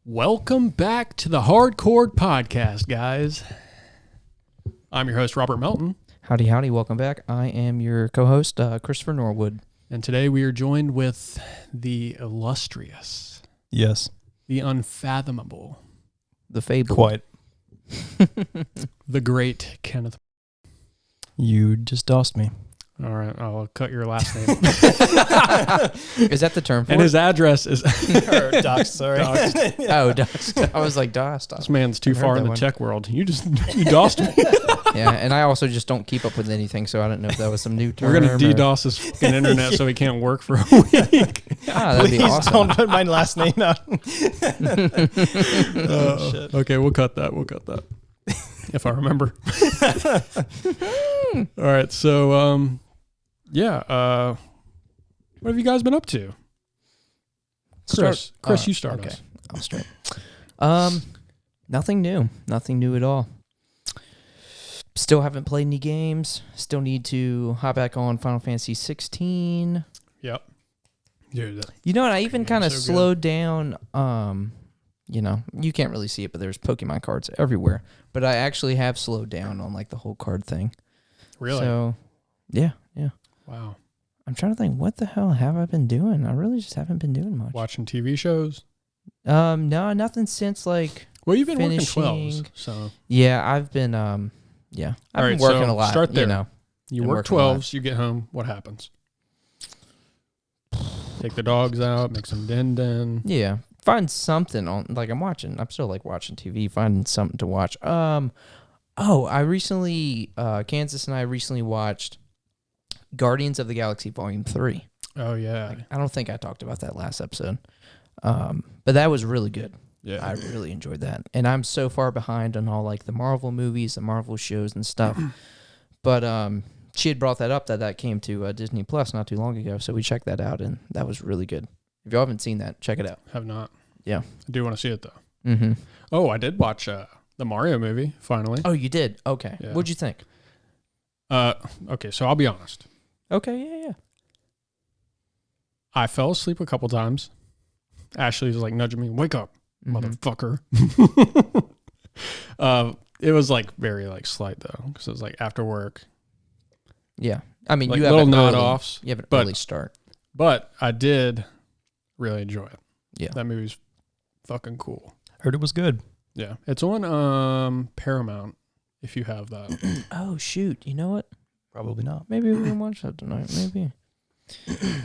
Welcome back to the Hardcore Podcast, guys. I'm your host, Robert Melton. Howdy, howdy. Welcome back. I am your co-host, Christopher Norwood. And today we are joined with the illustrious. Yes. The unfathomable. The fable. Quite. The great Kenneth. You just dossed me. All right, I'll cut your last name. Is that the term for And it? his address is... Doxed, sorry. Doxed. Oh, doxed. I was like, doxed. This man's too I've heard far in that the one. tech world. You dossed me. Yeah, and I also just don't keep up with anything, so I don't know if that was some new term. We're going to or- DDoS his fucking internet so he can't work for a week. Ah, that'd be Please awesome. don't put my last name out. Shit. Okay, we'll cut that. If I remember. All right, so... what have you guys been up to? Chris, you start okay. us. I'll start. Nothing new at all. Still haven't played any games. Still need to hop back on Final Fantasy 16. Yep. Dude, You know what? I even kind of so good. slowed down. You can't really see it, but there's Pokemon cards everywhere. But I actually have slowed down on like the whole card thing. really? So, yeah. Wow. I'm trying to think, what the hell have I been doing? I really just haven't been doing much. Watching TV shows? No, nothing since like. Well, you've been Finishing. working 12s, so... Yeah, I've been. I've All been right, working so a lot. start there. You know. You Been work working a lot. 12s, you get home, what happens? Take the dogs out, make some din-din. Yeah, find something on. Like I'm still like watching TV. Finding something to watch. I recently, Kansas and I recently watched Guardians of the Galaxy Volume 3. Oh, yeah. I don't think I talked about that last episode. But that was really good. Yeah. I really enjoyed that. And I'm so far behind on all like the Marvel movies, the Marvel shows and stuff. But she had brought that up that came to Disney Plus not too long ago. So we checked that out and that was really good. If y'all haven't seen that, check it out. Have not. Yeah. I do want to see it, though. Mm-hmm. Oh, I did watch the Mario movie, finally. Oh, you did? Okay. Yeah. What'd you think? Okay, so I'll be honest. Okay, yeah. I fell asleep a couple times. Ashley was like nudging me, wake up, Mhm. motherfucker. It was like very like slight though, because it was like after work, Yeah. I mean, like you have little an nod early, offs. You have an but- early start. But I did really enjoy it. Yeah. That movie's fucking cool. Heard it was good. Yeah, it's on Paramount. If you have that, Oh, shoot. You know what? Probably not. Maybe we can watch that tonight. Maybe.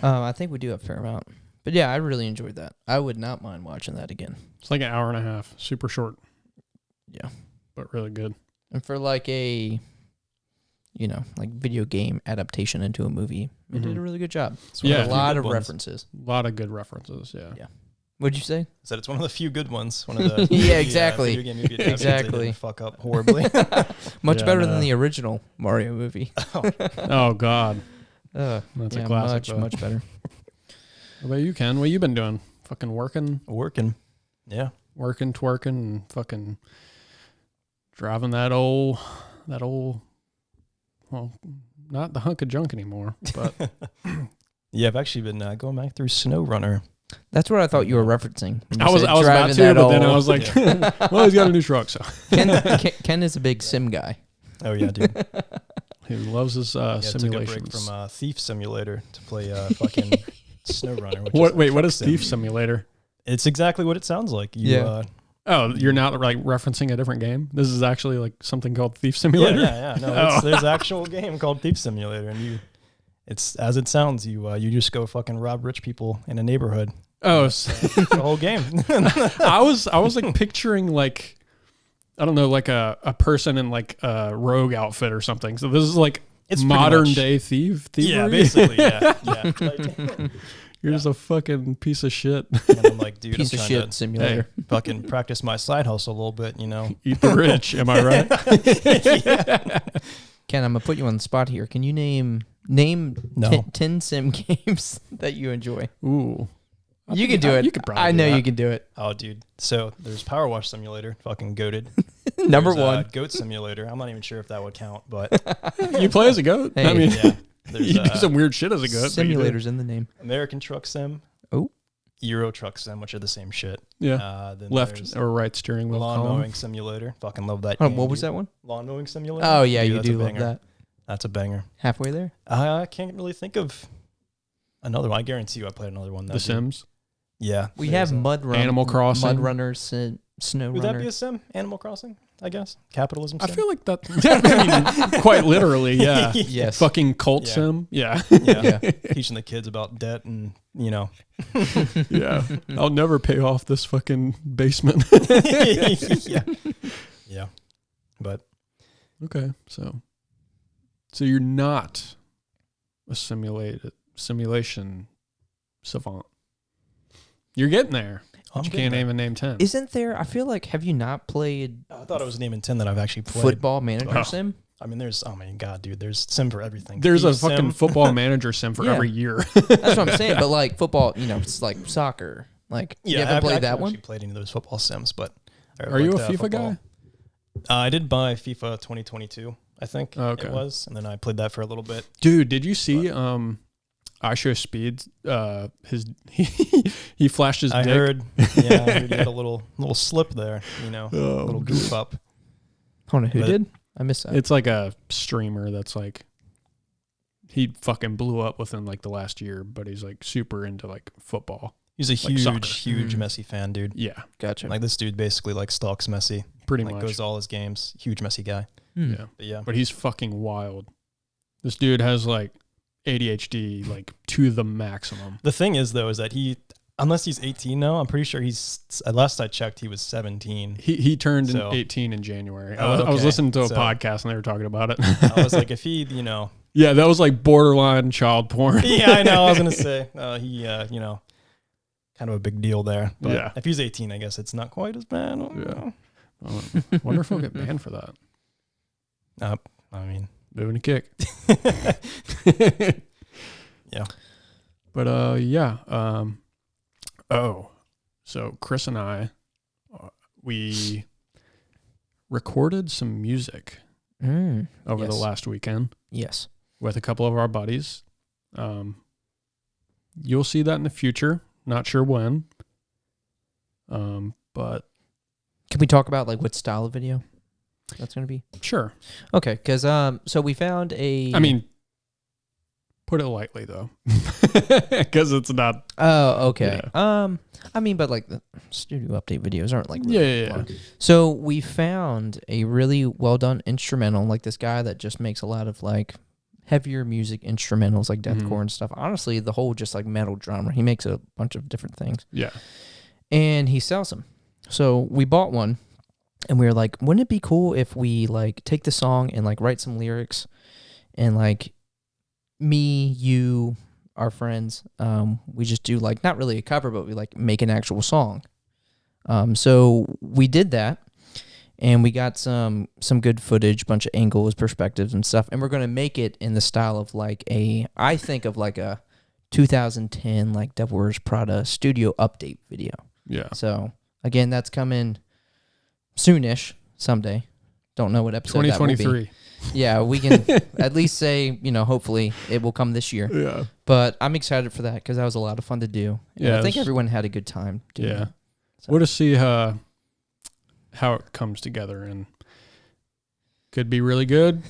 I think we do have Paramount. But yeah, I really enjoyed that. I would not mind watching that again. it's like an hour and a half, super short. Yeah. But really good. And for like a, like video game adaptation into a movie, it did Mhm. a really good job. It's one Yeah. of A the lot few of good ones. references. A lot of good references. Yeah. Yeah. What'd you say? Said it's one of the few good ones. One of the Yeah, exactly. video game movie adaptations they Exactly. didn't fuck up horribly. Much Yeah, better I than know. the original Mario movie. Oh God, That's that's a classic. much better. What about you, Ken? What you been doing? Fucking working, Working. Yeah. twerking, and fucking driving that old. Well, not the hunk of junk anymore, but Yeah, I've actually been going back through SnowRunner. That's what I thought you were rereferencing. when you I was said about driving to, that but then I old- was like, well, he's got a new truck, so Ken is a big sim guy. Oh, yeah, dude. he loves his Yeah, I took a break simulations. from Thief Simulator to play fucking SnowRunner. Which What? is Wait, a what truck is sim. Thief Simulator? It's exactly what it sounds like. Yeah. Oh, you're not like referencing a different game. This is actually like something called Thief Yeah, Simulator. yeah. No, Oh. there's an actual game called Thief Simulator, and it's as it sounds. You just go fucking rob rich people in a neighborhood. Oh, The whole game. I was like picturing like, I don't know, like a person in like a rogue outfit or something. So this is like It's pretty modern much- day thievery. Yeah, basically, yeah. Like, You're just a fucking piece of shit. and I'm like, dude, Piece I'm of trying shit simulator. to fucking practice my side hustle a little bit, Eat the rich. Am I right? Ken, I'm gonna put you on the spot here. Can you name No. 10 sim games that you enjoy? Ooh. You can do it. You could probably I do know that. you can do it. Oh, dude. So there's Power Wash Simulator, fucking goated. Number There's, one. Goat Simulator. I'm not even sure if that would count, but You play as a goat? I Hey. mean, yeah. There's you do some weird shit as a goat. but you do. Simulators in the name. American Truck Sim. Oh. Euro Truck Sim, which are the same shit. Yeah. Then Left there's or right steering wheel Lawn column. Mowing Simulator. Fucking love that Oh, game, what was dude. that one? Lawn Mowing Simulator. Oh yeah, you that's a do love banger. that. That's a banger. Halfway there. I can't really think of another one. I guarantee you I played another one. The Sims. Yeah. We there's have Animal Crossing. Mud Runners, Snow Would Runner. that be a sim? Animal Crossing, I guess. Capitalism sim. I feel like that. I mean, quite literally, yeah. Yes. Fucking cult Yeah. sim. Yeah. Yeah. Yeah. Teaching the kids about debt and, Yeah. I'll never pay off this fucking basement. yeah. Yeah. But Okay. So you're not a simulation savant. You're getting there. You can't even name 10. Isn't there? I feel like, have you not played I thought it was naming 10 that I've actually played. Football Manager Oh. Sim? I mean, oh my God, dude, there's sim for everything. There's a Thief fucking sim. football manager sim for Yeah. every year. That's what I'm saying. But like football, it's like soccer. Like you haven't played that one? I played any of those football sims, but Are you a FIFA guy? I did buy FIFA 2022, I think Okay. it was, and then I played that for a little bit. Dude, did you see I Show Speed his he flashed his I dick. heard he had a little slip there, a Oh, little goof up. Hold on, who But- did? I missed that. It's like a streamer that's like he fucking blew up within like the last year, but he's like super into like football. He's a Like soccer. huge Messi fan, dude. Yeah, Gotcha. Like this dude basically like stalks Messi, pretty like much. goes to all his games. Huge Messi guy. Yeah. But yeah, But he's fucking wild. This dude has like ADHD like to the maximum. the thing is though is that unless he's 18 now, I'm pretty sure last I checked he was 17. He turned So- 18 in January. Oh, I was okay. kind of a So- podcast and they were talking about it. I was like, if he, Yeah, that was like borderline child porn. yeah, I know. I was gonna say he, kind of a big deal there. But Yeah. if he's 18, I guess it's not quite as bad. Yeah. Wonder if he'll get banned for that. I mean, Moving a kick. Yeah. But yeah. So Chris and I, we recorded some music over the Yes. last weekend Yes. with a couple of our buddies. You'll see that in the future. Not sure when. But Can we talk about like what style of video that's going to be? sure. Okay, because so we found a. I mean, put it lightly though, because it's not. Oh, okay. Yeah. I mean, but like the studio update videos aren't like Yeah, really yeah, yeah. long. So we found a really well done instrumental, like this guy that just makes a lot of like heavier music instrumentals, like deathcore Mhm. and stuff. Honestly, the whole just like metal genre. He makes a bunch of different things, Yeah. and he sells them. So we bought one, and we were like, wouldn't it be cool if we like take the song and like write some lyrics, and like me, you, our friends, we just do like not really a cover, but we like make an actual song. So we did that, and we got some good footage, bunch of angles, perspectives, and stuff. And we're gonna make it in the style of like I think of like a 2010 like Devil Wears Prada studio update video. Yeah. So again, that's coming soonish someday. Don't know what episode that will be. 2023. Yeah, we can at least say, hopefully it will come this year. Yeah. But I'm excited for that because that was a lot of fun to do. And Yeah, I think it's- everyone had a good time doing Yeah. it. So- We'll just see how it comes together, and could be really good,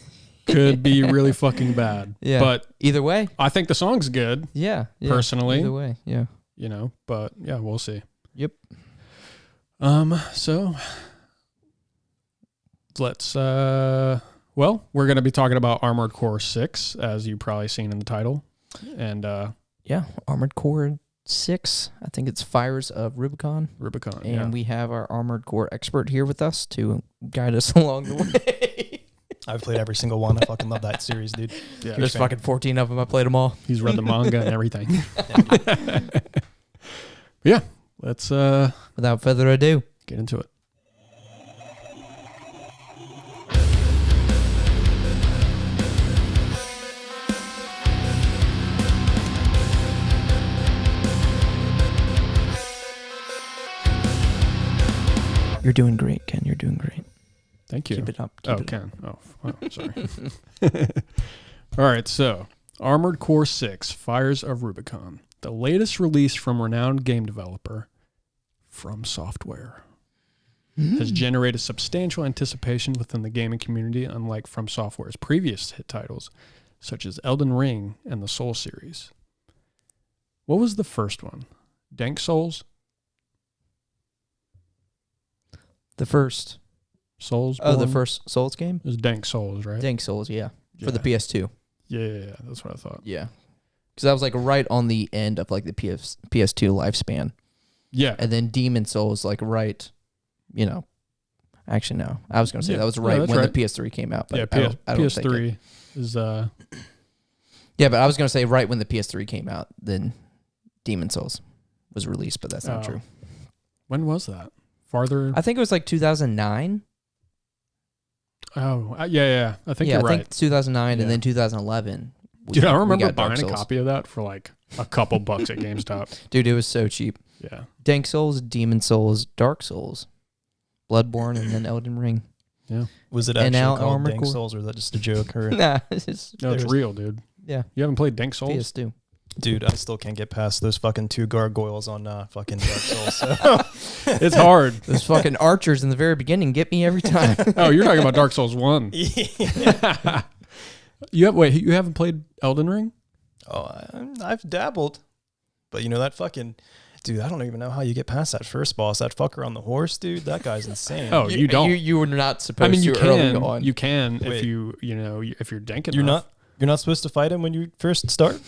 could be really fucking bad. Yeah. But Either way, I think the song's good, yeah. personally. Either way, yeah. But yeah, we'll see. Yep. So let's we're going to be talking about Armored Core 6, as you've probably seen in the title. And Yeah, Armored Core 6. I think it's Fires of Rubicon. Rubicon. And Yeah. we have our Armored Core expert here with us to guide us along the way. I've played every single one. I fucking love that series, dude. Yeah. There's fan. fucking 14 of them. I played them all. He's read the manga and everything. Yeah. Let's Without further ado. get into it. You're doing great, Ken. You're doing great. Thank you. Keep it up. Keep it up. Ken. Sorry. All right, so Armored Core 6, Fires of Rubicon. the latest release from renowned game developer FromSoftware has generated substantial anticipation within the gaming community, unlike FromSoftware's previous hit titles, such as Elden Ring and the Soul series. What was the first one? Dank Souls? The first. Souls? Oh, the Born? first Souls game? It was Dank Souls, right? Dank Souls, yeah. Yeah. For the PS2. Yeah, that's what I thought. Yeah. Because that was like right on the end of like the PS2 lifespan. Yeah. And then Demon Souls, like right, you know. Actually, no. I was going to say Yeah. that was No, right that's when right. the PS3 came out. But Yeah, I don't think it. PS3 is... Yeah, but I was going to say right when the PS3 came out, then Demon Souls was released, but that's not true. When was that? Farther? I think it was like 2009. Yeah. I think you're I right. think 2009 Yeah. and then 2011. Dude, I we remember got Dark buying a Souls. copy of that for like a couple bucks at GameStop. Dude, it was so cheap. Yeah. Dank Souls, Demon Souls, Dark Souls, Bloodborne, and then Elden Ring. Was it And actually now called Armored Dank Core. Souls, or is that just a joke? Or Nah, it's No, it's There's- real, dude. yeah, You haven't played Dank Souls? PS2. dude, I still can't get past those fucking 2 gargoyles on fucking Dark Souls. So. It's hard. Those fucking archers in the very beginning get me every time. Oh, you're talking about Dark Souls 1. Yeah. You haven't played Elden Ring? Oh, I've dabbled, but you know that fucking dude. I don't even know how you get past that first boss. That fucker on the horse, dude. That guy's insane. Oh, you don't. You were not supposed I mean, you to early can. on. You can Wait. if you're dank You're enough. You're not supposed to fight him when you first start.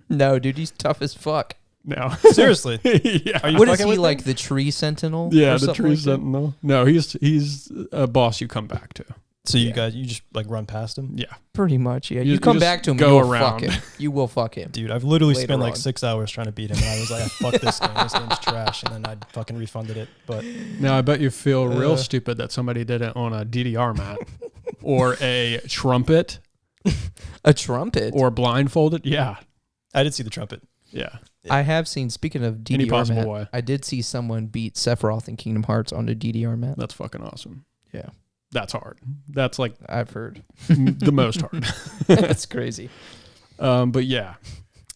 No, dude, he's tough as fuck. No. Seriously. Yeah. Are you What is fucking he with like? him? The tree sentinel? Yeah, or the something tree like that? sentinel. No, he's a boss you come back to. So you Yeah. guys, you just like run past him, Yeah. Pretty much, yeah. You You come just back to him, go you will around. fuck him. You will fuck him. dude. I've literally Later spent like on. 6 hours trying to beat him, and I was like, fuck this game. This game's trash, and then I fucking refunded it. But Now, I bet you feel real Uh. stupid that somebody did it on a DDR mat or a trumpet A trumpet? or blindfolded. Yeah. I did see the trumpet. Yeah. I have seen, speaking of Any DDR possible mat, way. I did see someone beat Sephiroth in Kingdom Hearts on a DDR mat. That's fucking awesome. Yeah. That's hard. That's like I've heard. the most hard. That's crazy. But yeah.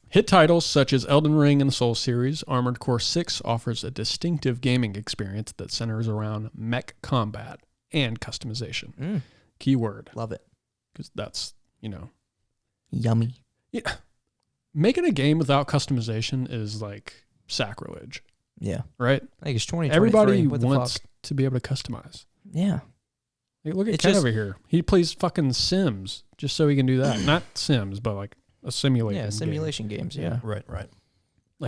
Hit titles such as Elden Ring and the Soul series, Armored Core 6 offers a distinctive gaming experience that centers around mech combat and customization. Keyword. Love it. Because that's, Yummy. making a game without customization is like sacrilege, Yeah. right? I think it's 2023. Everybody What the wants fuck? to be able to customize. Yeah. Like, look at It's Ken just- over here. He plays fucking Sims just so he can do that. Not Sims, but like a simulation. Yeah, game. simulation games. Yeah. Right. Like,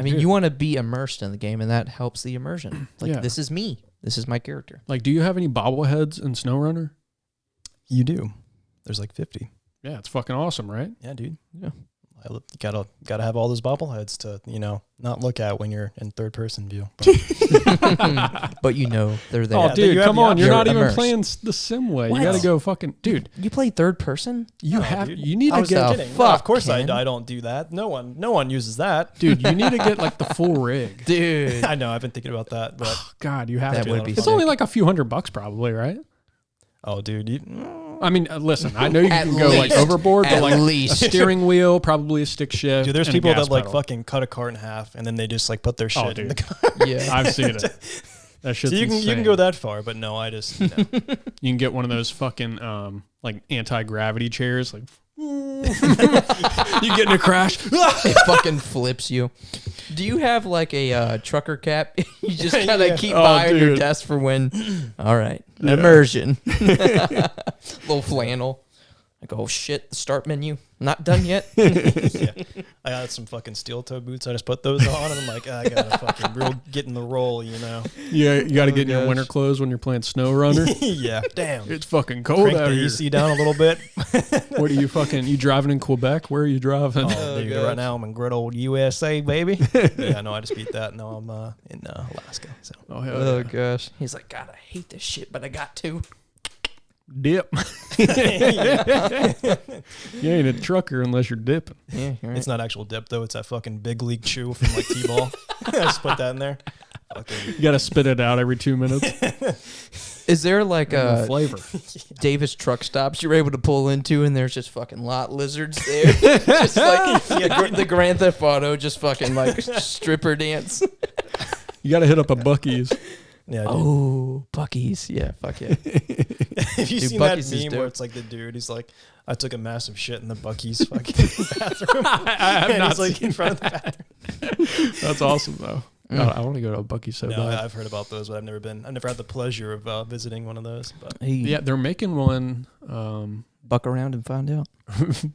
I mean, dude, you want to be immersed in the game, and that helps the immersion. Like, Yeah. this is me. This is my character. like, do you have any bobbleheads in SnowRunner? You do. There's like 50. Yeah, it's fucking awesome, right? Yeah, dude. Yeah. You gotta have all those bobbleheads to not look at when you're in third person view. But But they're there. Oh, Yeah, dude, you have come the on! You're option. not even Immersed. playing the sim way. What? You got to go fucking, dude. You play third person? You No, have. dude. You need I to was get. kidding. No, fuck, of course Ken? I don't do that. No one uses that. Dude, you need to get like the full rig. Dude. I know. I've been thinking about that, but God, you have That to. would be It's sick. only like a few $100 probably, right? oh, dude, I mean, listen, I know you At can go like least. overboard, but At like a least. steering wheel, probably a stick shift. dude, there's and a people gas that like pedal. fucking cut a car in half and then they just like put their shit in the dude. car. Yeah. I've seen it. That shit's So you can insane. go that far, but no, I just You can get one of those fucking like anti-gravity chairs, like you get in a crash. It fucking flips you. Do you have like a trucker cap? You just kind of Yeah. keep Oh, by on your dude. desk for when. All right, Yeah. immersion. Little flannel. Like, oh shit, the start menu not done yet. yeah. I got some fucking steel toe boots. I just put those on and I'm like, I gotta fucking get in the roll, Yeah, you got to Oh, get in your gosh. winter clothes when you're playing SnowRunner. yeah, damn. It's fucking cold Crank out the here. AC down a little bit. What are you fucking? You driving in Quebec? Where are you driving? Oh, dude, gosh. right now I'm in good old USA, baby. Yeah, no, I just beat that. No, I'm in Alaska. So Oh hell Oh yeah. gosh. He's like, God, I hate this shit, but I got to. Dip. You ain't a trucker unless you're dipping. Yeah, you're right. it's not actual dip though. It's that fucking big league chew from like T-ball. I just put that in there. Fucking You got to spit it out every 2 minutes. Is there like The a flavor. Davis truck stops you're able to pull into and there's just fucking lot lizards there? Just like the Grand Theft Auto, just fucking like stripper dance. You got to hit up a Buc-ee's. Yeah. Dude. Oh, Buc-ee's. Yeah, fuck yeah. Have you Dude, seen Buc-ee's that is meme dope. where it's like the dude, he's like, I took a massive shit in the Buc-ee's fucking bathroom. I have and not he's like seen in front of the bathroom. That's awesome, though. God, I want to go to a Buc-ee's so No, bad. I've heard about those, but I've never had the pleasure of visiting one of those. But Hey, Yeah, they're making one. buck around and find out.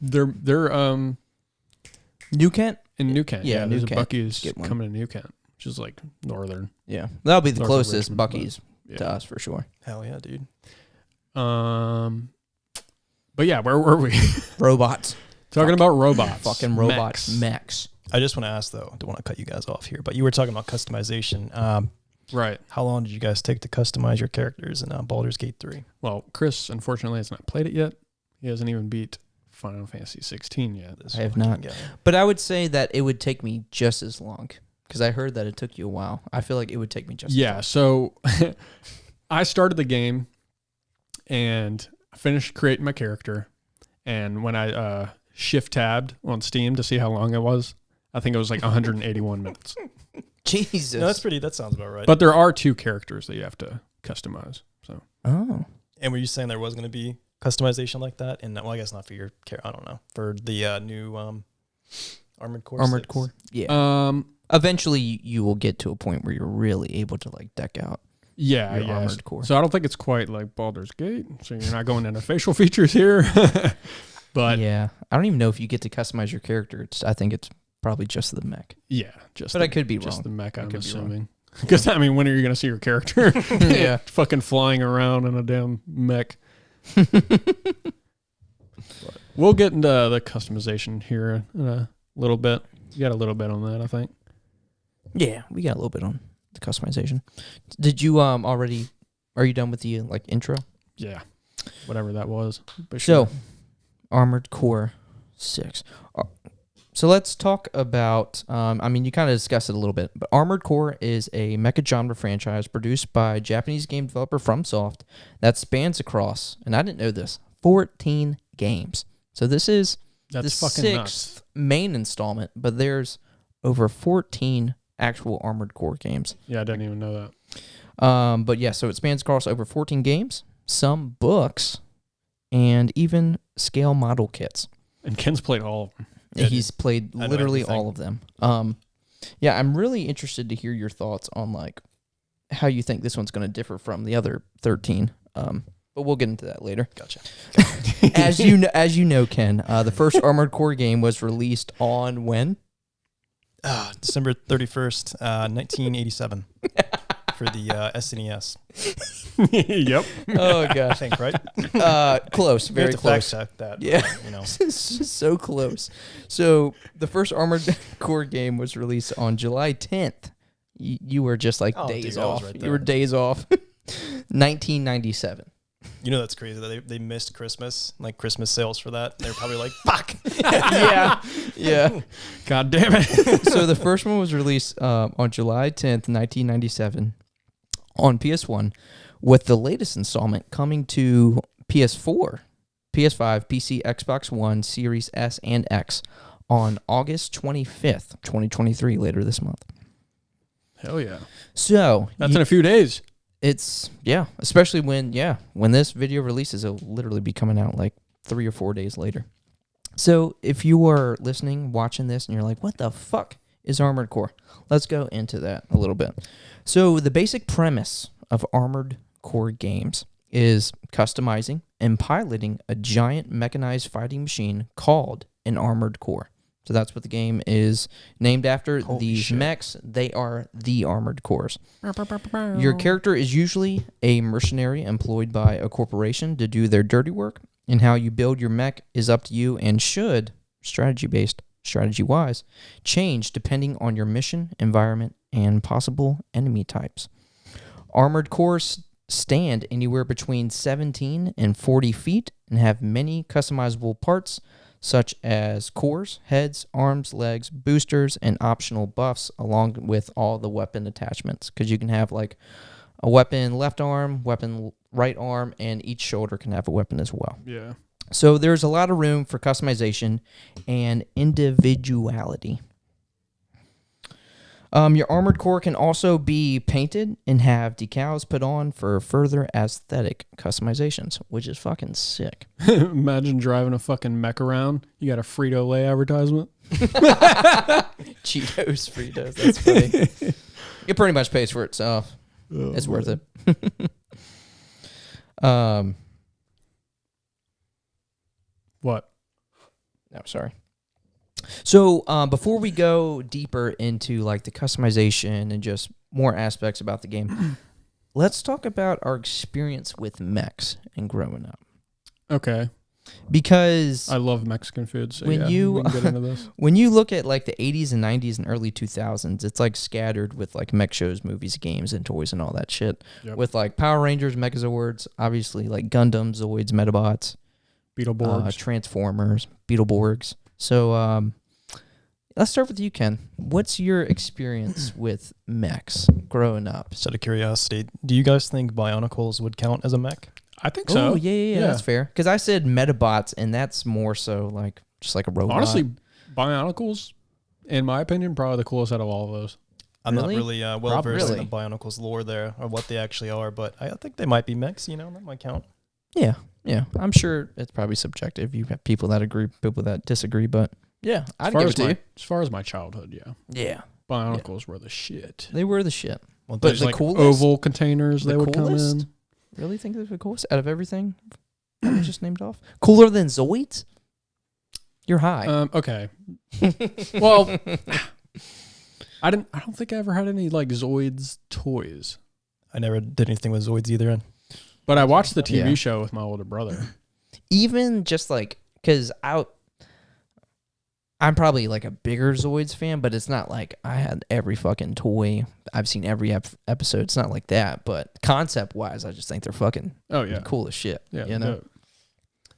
They're New Kent? in New Kent. Yeah, there's New a Kent. Buc-ee's Get one. coming to New Kent, which is like northern. Yeah. That'll be the North of closest Richmond, Buc-ee's Yeah. to us for sure. hell yeah, dude. But yeah, where were we? Robots. Talking about robots. Fucking robots. Mechs. Mechs. I just want to ask though, I don't want to cut you guys off here, but you were talking about customization. Right. How long did you guys take to customize your characters in Baldur's Gate 3? Well, Chris, unfortunately, has not played it yet. He hasn't even beat Final Fantasy 16 yet. This I have fucking not. guy. But I would say that it would take me just as long because I heard that it took you a while. I feel like it would take me just Yeah, as so I started the game and finished creating my character. And when I shift tabbed on Steam to see how long it was, I think it was like 181 minutes. long. Jesus. No, that sounds about right. But there are 2 characters that you have to customize. So Oh. And were you saying there was going to be customization like that? And well, I guess not for your character. I don't know. For the new Armored Core. Armored 6? Core. Yeah. Um, Eventually, you will get to a point where you're really able to like deck out. yeah, Your yeah. Armored Core. So I don't think it's quite like Baldur's Gate. So you're not going into facial features here. But yeah, I don't even know if you get to customize your character. I think it's probably just the mech. yeah, just But I could be just wrong. the mech, I'm could be wrong. assuming. Because I mean, when are you going to see your character? Yeah. Fucking flying around in a damn mech. We'll get into the customization here in a little bit. You got a little bit on that, I think. Yeah, we got a little bit on the customization. Did you already? Are you done with the like intro? Yeah, whatever that was. But So, sure. Armored Core 6. So let's talk about, I mean, you kind of discussed it a little bit, but Armored Core is a mecha genre franchise produced by Japanese game developer FromSoft that spans across, and I didn't know this, 14 games. So this is That's the fucking 6th nuts. main installment, but there's over 14 actual Armored Core games. Yeah, I didn't even know that. But yeah, so it spans across over 14 games, some books, and even scale model kits. And Ken's played all of them. Yeah, He's played I know literally everything. all of them. Yeah, I'm really interested to hear your thoughts on like how you think this one's going to differ from the other 13. But we'll get into that later. Gotcha. As you know, Ken, the first Armored Core game was released on when? December 31st, 1987. For the SNES. Yep. Oh I gosh, think, right? close, We very have to fact close. check that. Yeah. You know. So close. So the first Armored Core game was released on July 10th. You were just like Oh, days dude, I was off. right You were there. days off. 1997. You know that's crazy that they missed Christmas, like Christmas sales for that. They're probably like, fuck. Yeah. God damn it. So the first one was released on July 10th, 1997 on PS1, with the latest installment coming to PS4, PS5, PC, Xbox One, Series S, and X on August 25th, 2023, later this month. Hell yeah. So That's in a few days. it's, yeah, especially when this video releases, it'll literally be coming out like 3 or 4 days later. So if you are listening, watching this, and you're like, what the fuck is Armored Core? Let's go into that a little bit. So the basic premise of Armored Core games is customizing and piloting a giant mechanized fighting machine called an Armored Core. So that's what the game is named after. Holy These shit. mechs, they are the Armored Cores. Your character is usually a mercenary employed by a corporation to do their dirty work, and how you build your mech is up to you and should, strategy-wise, change depending on your mission, environment, and possible enemy types. Armored cores stand anywhere between 17 and 40 feet and have many customizable parts such as cores, heads, arms, legs, boosters, and optional buffs, along with all the weapon attachments. Because you can have like a weapon left arm, weapon right arm, and each shoulder can have a weapon as well. Yeah. So there's a lot of room for customization and individuality. Your armored core can also be painted and have decals put on for further aesthetic customizations, which is fucking sick. Imagine driving a fucking mech around. You got a Frito-Lay advertisement. Cheetos, Fritos, that's funny. It pretty much pays for itself. It's worth it. What? No, sorry. So before we go deeper into like the customization and just more aspects about the game, let's talk about our experience with mechs and growing up. Okay. Because I love Mexican food, so when yeah, you we can get into this. when you look at like the 80s and 90s and early 2000s, it's like scattered with like mech shows, movies, games, and toys and all that shit. Yep. With like Power Rangers, Megazords, obviously like Gundam, Zoids, Metabots, Beetleborgs. Transformers, Beetleborgs. So let's start with you, Ken. What's your experience with mechs growing up? Just out of curiosity, do you guys think Bionicles would count as a mech? I think so. Oh, yeah, that's fair. Because I said Metabots, and that's more so like just like a robot. Honestly, Bionicles, in my opinion, probably the coolest out of all of those. I'm Really? not really well Probably. versed in the Bionicles lore there or what they actually are, but I think they might be mechs, that might count. Yeah. I'm sure it's probably subjective. You have people that agree, people that disagree, but yeah, I'd give it to you. As far as my childhood, yeah. Yeah. Bionicles were the shit. They were the shit. Well, But There's the like coolest? oval containers The they would coolest? come in. Really think they're the coolest out of everything that was just named off? Cooler than Zoids? You're high. Okay. Well, I don't think I ever had any like Zoids toys. I never did anything with Zoids either. But I watched the TV Yeah. show with my older brother. Even just like, because I'm probably like a bigger Zoids fan, but it's not like I had every fucking toy. I've seen every episode. It's not like that, but concept wise, I just think they're fucking Oh yeah. cool as shit. Yeah. You know? dope.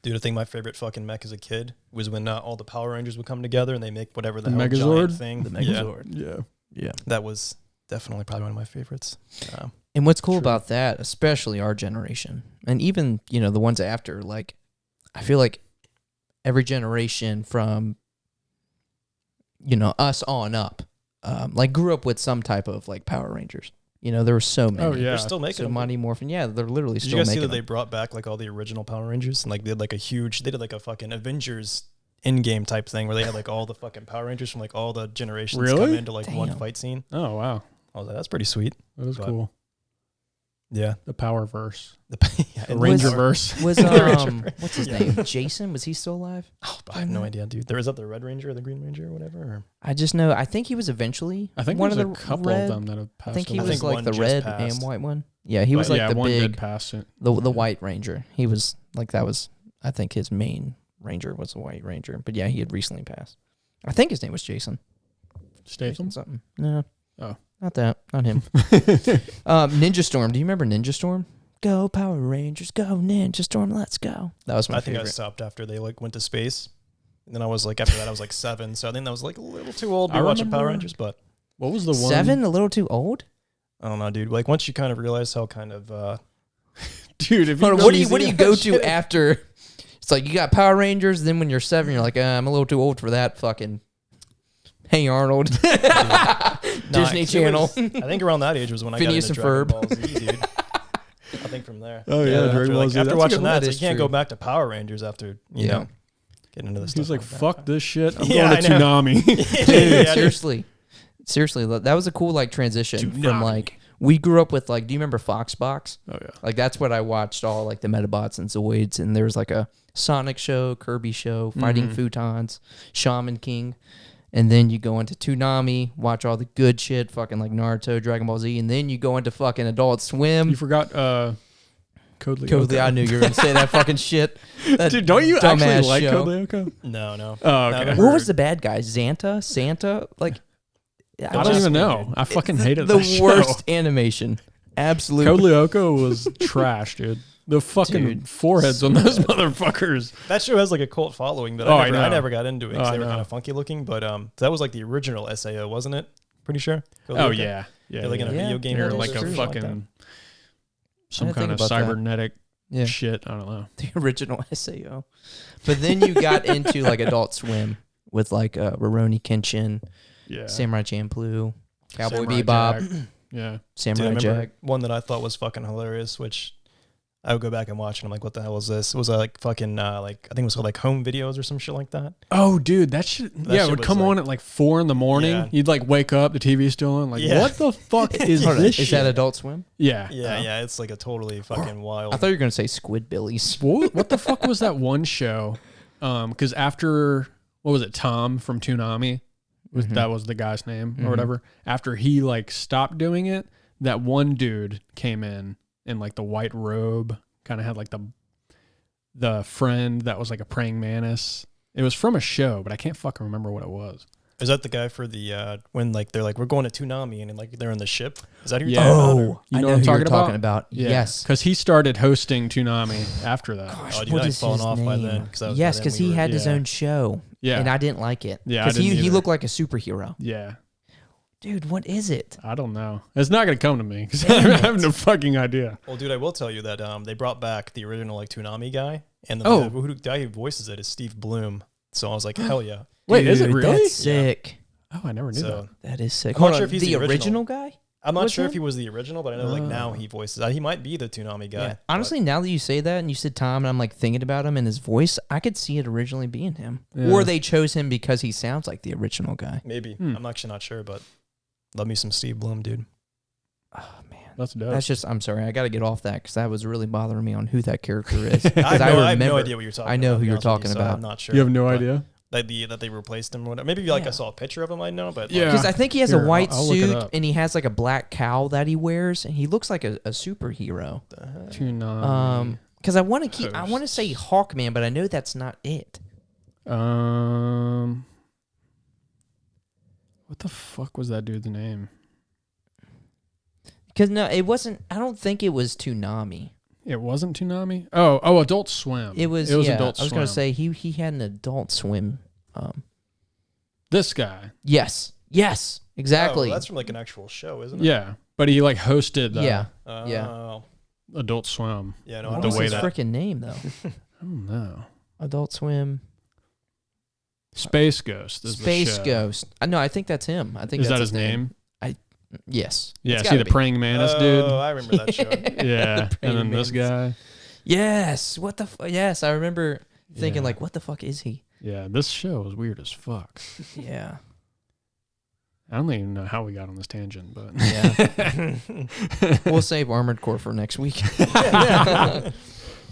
Dude, I think my favorite fucking mech as a kid was when all the Power Rangers would come together and they make whatever the The hell Megazord? giant thing. The Megazord. Yeah. Yeah. That was definitely probably one of my favorites. And what's cool True. about that, especially our generation, and even, the ones after, like, I feel like every generation from, us on up, like, grew up with some type of, like, Power Rangers. There were so many. Oh yeah. They're still making So them. Mighty Morphin. Yeah, they're literally Did you still guys see making that they them. brought back like all the original Power Rangers and like they did like a fucking Avengers in-game type thing where they had like all the fucking Power Rangers from like all the generations come Really? into like one Damn. fight scene. Oh wow. I was like, that's pretty sweet. That was But- cool. Yeah. The Powerverse. Yeah, The and Rangerverse. Was, Ranger- what's his Yeah. name? Jason? Was he still alive? Oh, I have no idea, dude. There was the Red Ranger or the Green Ranger or whatever. Or? I just know, I think he was eventually I think one there's of a the couple red, of them that have I passed think he away. I was think like one the just red passed. and white one. Yeah, he was But like yeah, the one did big, pass it. the White Ranger. He was like, that was, I think his main ranger was the White Ranger. But yeah, he had recently passed. I think his name was Jason. Statham. Something. No. Oh. Not that. Not him. Ninja Storm. Do you remember Ninja Storm? Go Power Rangers. Go Ninja Storm. Let's go. That was my I think I favorite. stopped after they like went to space. And then I was like, after that, I was like 7. So I think that was like a little too old to I be watching Power remember- Rangers. But What was the one? 7? A little too old? I don't know, dude. Like once you kind of realize how kind of Dude, if you What go do you go to shit. after? It's like you got Power Rangers. Then when you're 7, you're like, I'm a little too old for that fucking. Hey Arnold. Disney it Channel. was- I think around that age was when I Phineas got into and Dragon Ferb. Ball Z, dude. I think from there. Oh, yeah, Dragon after, Ball like, Z. after That's a watching good that, one. so That you is can't go true. back to Power Rangers after you know getting into this He's stuff. like, fuck this shit. I'm Yeah, going to I know. Toonami. Dude, seriously, that was a cool like transition from Toonami. like we grew up with like. Do you remember Foxbox? Oh yeah. Like that's what I watched all like the Metabots and Zoids, and there was like a Sonic show, Kirby show, Fighting Mhm. Futons, Shaman King, and then you go into Toonami, watch all the good shit, fucking like Naruto, Dragon Ball Z, and then you go into fucking Adult Swim. You forgot Code Lyoko. Code Lyoko. I knew you were gonna say that fucking shit. That Dude, don't you actually dumbass like show. Code Lyoko? No. Oh, okay. Never. What was the bad guy? Santa? Like I don't even know. I fucking hated the that worst show. animation. Absolutely. Code Lyoko was trash, dude. The fucking Dude. foreheads on those motherfuckers. That show has like a cult following, but Oh, I I never, know. I never got into it because Oh, they I were know. kind of funky looking. But that was like the original SAO, wasn't it? Pretty sure. Code Oh Lyoko? yeah, yeah. They're like in a Yeah. video game. They're world like or a something fucking. that. some didn't kind think of about that. cybernetic Yeah. shit. I don't know. The original SAO. But then you got into like Adult Swim with like Rurouni Kenshin, Yeah. Samurai Champloo, Cowboy Samurai Bebop, Jack. Yeah. Dude, I Samurai remember Jack. one that I thought was fucking hilarious, which I would go back and watch, and I'm like, what the hell is this? It was like fucking like I think it was called like Home Videos or some shit like that. Oh, dude, that shit. Yeah, it shit would was come like- on at like 4 a.m. Yeah. You'd like wake up, the TV's still on. Like, Yeah. what the fuck is Hold on, this? is shit? that Adult Swim? Yeah. Yeah, yeah, it's like a totally fucking wild. I thought you were gonna say Squidbillies. What the fuck was that one show? Because after what was it, Tom from Toonami? That was the guy's name or whatever. After he like stopped doing it, that one dude came in like the white robe, kind of had like the friend that was like a praying mantis. It was from a show, but I can't fucking remember what it was. Is that the guy for the when like they're like we're going to Toonami and like they're in the ship? Is that who you're Yeah. talking about? You Oh, I know know what I'm who you're talking talking about? about. Yes. Because he started hosting Toonami after that. Gosh, Oh, dude, what I'd is fallen his off by name? then, 'cause that was Yes, by then because we he were- had his yeah. own show. Yeah. And I didn't like it. Yeah, I Because didn't he either. looked like a superhero. Yeah. Dude, what is it? I don't know. It's not going to come to me because I Damn have no fucking idea. Well, dude, I will tell you that they brought back the original like Toonami guy, and the Oh. guy who voices it is Steve Bloom. So I was like, hell yeah. Wait, is it Dude, really? That's sick. Oh, I never knew So That is sick. I'm Hold not on, sure if he's the the original. original guy? I'm not Was sure him? if he was the original, but I know like now he voices. He might be the Toonami guy. Yeah. Honestly, now that you say that and you said Tom and I'm like thinking about him and his voice, I could see it originally being him. Yeah. Or they chose him because he sounds like the original guy. but maybe. Hmm. I'm actually not sure, but love me some Steve Bloom, dude. Oh, man. That's dope. That's just, I'm sorry. I got to get off that because that was really bothering me on who that character is. I 'Cause have no idea what you're talking about. I know to who be you're honest with talking so about. I'm not sure. You have no but idea? that they replaced him or whatever. Maybe like Yeah. I saw a picture of him, I know, but Yeah. Because I think he has Here, a white I'll look it suit up. and he has like a black cowl that he wears and he looks like a superhero. Toonami. Because I want to Host. say Hawkman, but I know that's not it. What the fuck was that dude's name? Because no, it wasn't. I don't think it was Toonami. It wasn't Toonami? Oh, Adult Swim. It was. yeah, I Adult Swim. was gonna say he had an Adult Swim. This guy. Yes. Exactly. Oh, that's from like an actual show, isn't it? Yeah. But he like hosted yeah. Oh. Adult Swim. Yeah, no, What the was way his that- freaking name though? I don't know. Adult Swim. Space Ghost is Space the show. Ghost. No, I think that's him. I think Is that's that his name? Yes. Yeah, It's see gotta the be. praying mantis dude? Oh, I remember that show. Yeah. And then this Praying guy. Yes. What the? Yes, I remember thinking Yeah. like, what the fuck is he? Yeah, this show was weird as fuck. Yeah. I don't even know how we got on this tangent, but Yeah. We'll save Armored Core for next week.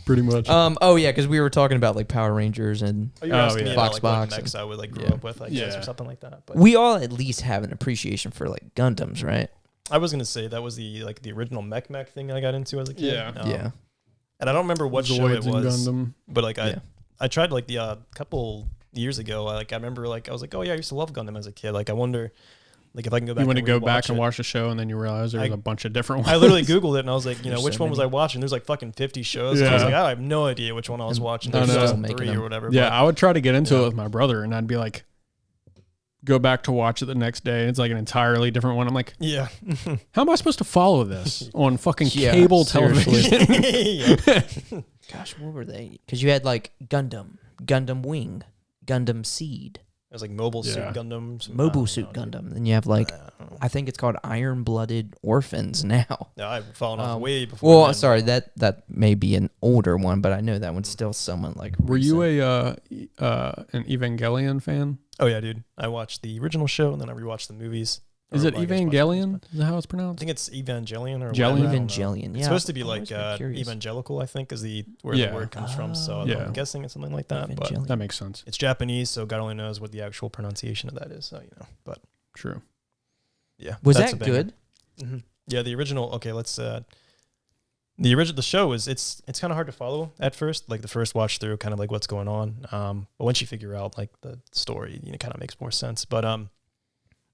pretty much. Oh yeah, because we were talking about like Power Rangers and Oh, you were asking yeah. me about Fox like Box what mechs and- I would like grow yeah. up with, I guess, Yeah. or something like that. But we all at least have an appreciation for like Gundams, right? I was gonna say that was the original mech thing I got into as a kid. Yeah. Yeah. And I don't remember what show it Zoids and was, Gundam. but like Yeah. I tried like the couple years ago. I remember like I was like, oh yeah, I used to love Gundam as a kid. Like I wonder, like if I can go back. You want to and go back rewatch and it. watch the show, and then you realize there was I- a bunch of different ones. I literally Googled it and I was like, There's which so one was many. I watching? There's like fucking 50 shows. So I was Yeah. like, I have no idea which one I was And watching. I There's know. just Making 3 them. or whatever. Yeah, I would try to get into Yeah. it with my brother, and I'd be like, go back to watch it the next day. And it's like an entirely different one. I'm like, yeah. how am I supposed to follow this on fucking Yeah, cable seriously. television? Yeah. Gosh, what were they? Because you had like Gundam, Gundam Wing, Gundam Seed, It was like Mobile Suit Yeah. Gundam. some- I Mobile don't Suit know, dude. Gundam. Then you have like, I don't know. I think it's called Iron Blooded Orphans now. No, I've fallen off Um, way before. Well, then. sorry, that may be an older one, but I know that one's still somewhat like. Were you recent. an Evangelion fan? Oh yeah, dude. I watched the original show and then I rewatched the movies. Is Or, it well, I guess watched the Evangelion? movies, Is that how it's but I pronounced? think it's Evangelion or Jellion? whatever, I don't know. Evangelion? Yeah, It's supposed to be I'm like always been curious. evangelical, I think, is where Yeah. the word comes from. So Yeah. I'm guessing it's something like that. But Evangelion. That makes sense. it's Japanese, so God only knows what the actual pronunciation of that is. So but True. yeah, Was that's that a banger. good? Mhm. Yeah, the original. Okay, let's. The show is it's kind of hard to follow at first, like the first watch through, kind of like what's going on. But once you figure out like the story, it kind of makes more sense. But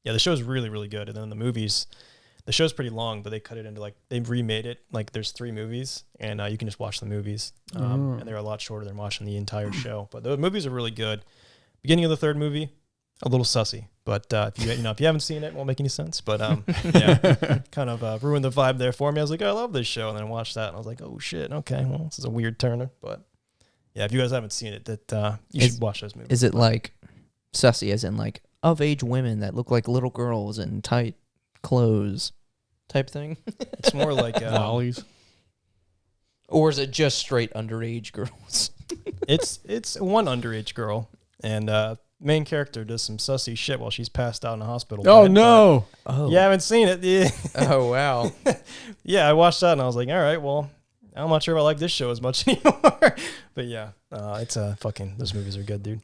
yeah, the show's really really good. And then the movies, the show's pretty long, but they cut it into like they've remade it. Like there's 3 movies, and you can just watch the movies, Oh. and they're a lot shorter than watching the entire show. But the movies are really good. Beginning of the 3rd movie, a little sussy. But if you haven't seen it, it won't make any sense. But yeah, kind of ruined the vibe there for me. I was like, I love this show, and then I watched that, and I was like, oh shit, okay, well, this is a weird turner. But yeah, if you guys haven't seen it, that you should watch those movies. Is it like sussy, as in like of age women that look like little girls in tight clothes type thing? It's more like lollies. Or is it just straight underage girls? It's one underage girl, and main character does some sussy shit while she's passed out in the hospital. Oh no! You haven't seen it? Yeah. Oh wow! Yeah, I watched that and I was like, all right, well, I'm not sure if I like this show as much anymore. But yeah, it's fucking. Those movies are good, dude.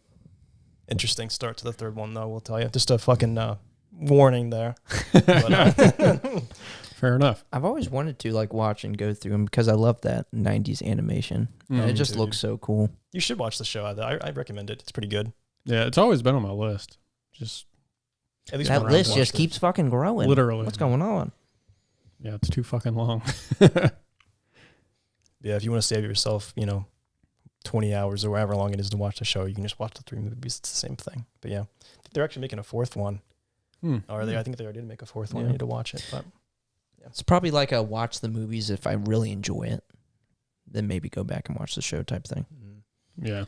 Interesting start to the third one, though. We'll tell you. Just a fucking warning there. But, Fair enough. I've always wanted to like watch and go through them because I love that 90s animation. And it just looks so cool. You should watch the show. I recommend it. It's pretty good. Yeah, it's always been on my list. Just at least that list just keeps fucking growing. Literally. What's going on? Yeah, it's too fucking long. Yeah, if you want to save yourself, 20 hours or however long it is to watch the show, you can just watch the 3 movies. It's the same thing. But yeah, they're actually making a 4th one. Or I think they already did make a 4th one. I need to watch it. But yeah. It's probably like a watch the movies if I really enjoy it, then maybe go back and watch the show type thing. Yeah.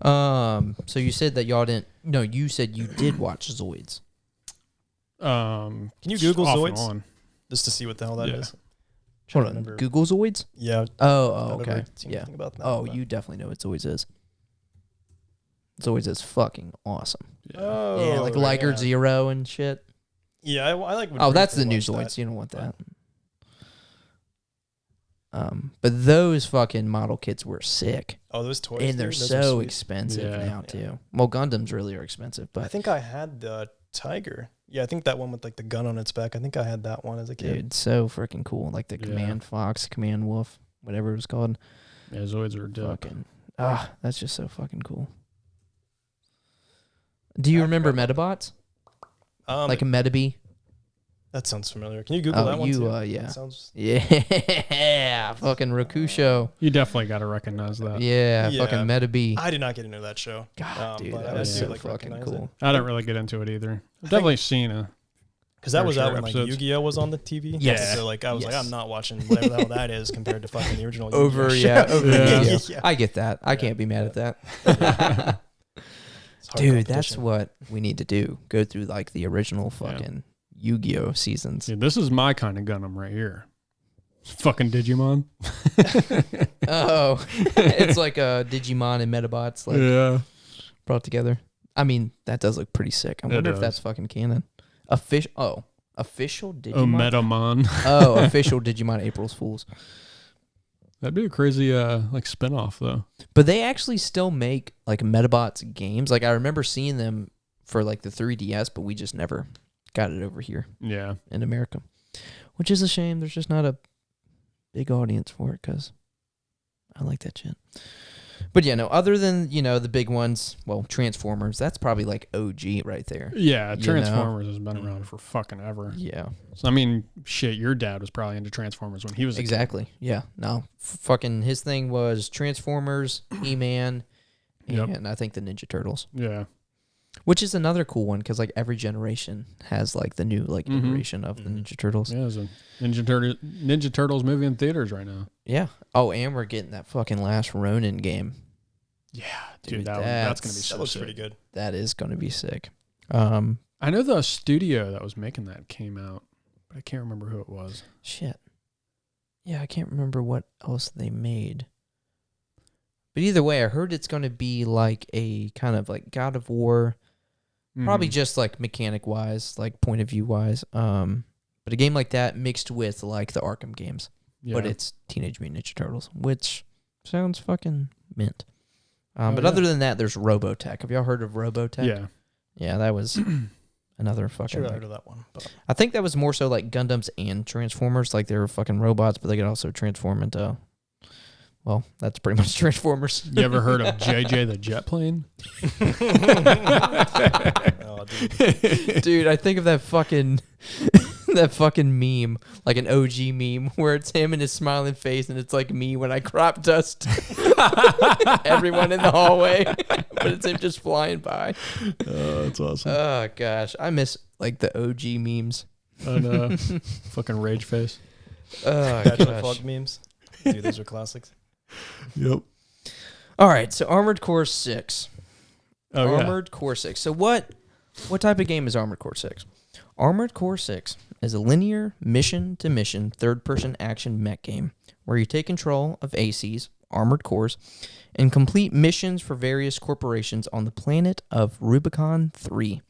So you said that y'all didn't. No, you said you did watch Zoids. Can you Google off Zoids and on. just to see what the hell that is? Hold on, Google Zoids? Yeah. Oh, okay. Yeah. About that, Oh, you definitely know what Zoids is. Zoids is fucking awesome. Yeah. Oh, Yeah, like Liger Zero and shit. Yeah, I like. Oh, that's the new Zoids. You don't want that. But those fucking model kits were sick. Oh, those toys. And they're those are so sweet. expensive now too. Well, Gundams really are expensive, I but think I had the Tiger. Yeah, I think that one with like the gun on its back. I think I had that one as a kid. dude, so freaking cool. Like the Command Fox, Command Wolf, whatever it was called. Yeah, Zoids are dope. Fucking that's just so fucking cool. Do you remember Metabots? Like a Metabee? That sounds familiar. Can you Google that one too? Yeah. That sounds... Yeah, fucking Rakusho. You definitely got to recognize that. Yeah, fucking Metabee. I did not get into that show. God, dude, but that I was do, so like, fucking recognize cool. it. I didn't really get into it either. I've definitely seen it. Because that was Sure out when like episodes. Yu-Gi-Oh was on the TV. Yes. So like I was Yes. like, I'm not watching whatever the hell that is compared to fucking the original. Over Yu-Gi-Oh show. Yu-Gi-Oh. I get that. I can't be mad at that. It's hard Dude, that's competition. what we need to do. Go through like the original fucking Yu-Gi-Oh seasons. Dude, this is my kind of Gundam right here. Fucking Digimon. Oh, it's like Digimon and Metabots like brought together. I mean, that does look pretty sick. I wonder if that's fucking canon. Official Digimon. Oh, Metamon. Oh, official Digimon April's Fools. That'd be a crazy like spinoff though. But they actually still make like Metabots games. Like I remember seeing them for like the 3DS, but we just never got it over here Yeah. in America, which is a shame. There's just not a big audience for it because I like that shit. But yeah, no, other than, the big ones, well, Transformers, that's probably like OG right there. Yeah, You Transformers has been around for fucking ever. Yeah. So, I mean, shit, your dad was probably into Transformers when he was a kid. Exactly. Yeah. No, fucking his thing was Transformers, He-Man, and I think the Ninja Turtles. Yeah. Which is another cool one because like every generation has like the new like iteration of the Ninja Turtles. Yeah, there's a Ninja Turtles movie in theaters right now. Yeah. Oh, and we're getting that fucking last Ronin game. Yeah, Dude, that's gonna be That so looks sick. pretty good. That is going to be sick. I know the studio that was making that came out, but I can't remember who it was. Shit. Yeah, I can't remember what else they made. But either way, I heard it's going to be like a kind of like God of War, probably just like mechanic wise, like point of view wise. But a game like that mixed with like the Arkham games, but it's Teenage Mutant Ninja Turtles, which sounds fucking mint. But other than that, there's Robotech. Have y'all heard of Robotech? Yeah. Yeah, that was another fucking. Sure, I heard of that one. But I think that was more so like Gundams and Transformers. Like they were fucking robots, but they could also transform into. Well, that's pretty much Transformers. You ever heard of JJ the Jet Plane? oh, dude. Dude, I think of that fucking that fucking meme, like an OG meme, where it's him and his smiling face, and it's like me when I crop dust everyone in the hallway, but it's him just flying by. Oh, that's awesome. Oh gosh, I miss like the OG memes. I know. Fucking rage face. Oh Catch the gosh. fog memes. Dude, those are classics. Yep. All right, so Armored Core 6. Oh, yeah. Armored Core 6. So what type of game is Armored Core 6? Armored Core 6 is a linear mission-to-mission third-person action mech game where you take control of ACs, Armored Cores, and complete missions for various corporations on the planet of Rubicon 3.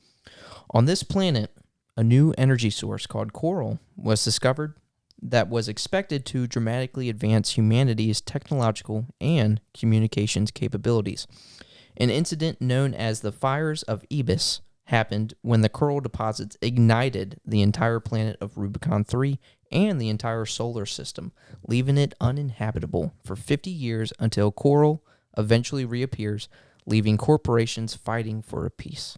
On this planet, a new energy source called Coral was discovered that was expected to dramatically advance humanity's technological and communications capabilities. An incident known as the Fires of Ibis happened when the Coral deposits ignited the entire planet of Rubicon 3 and the entire solar system, leaving it uninhabitable for 50 years until Coral eventually reappears, leaving corporations fighting for a peace.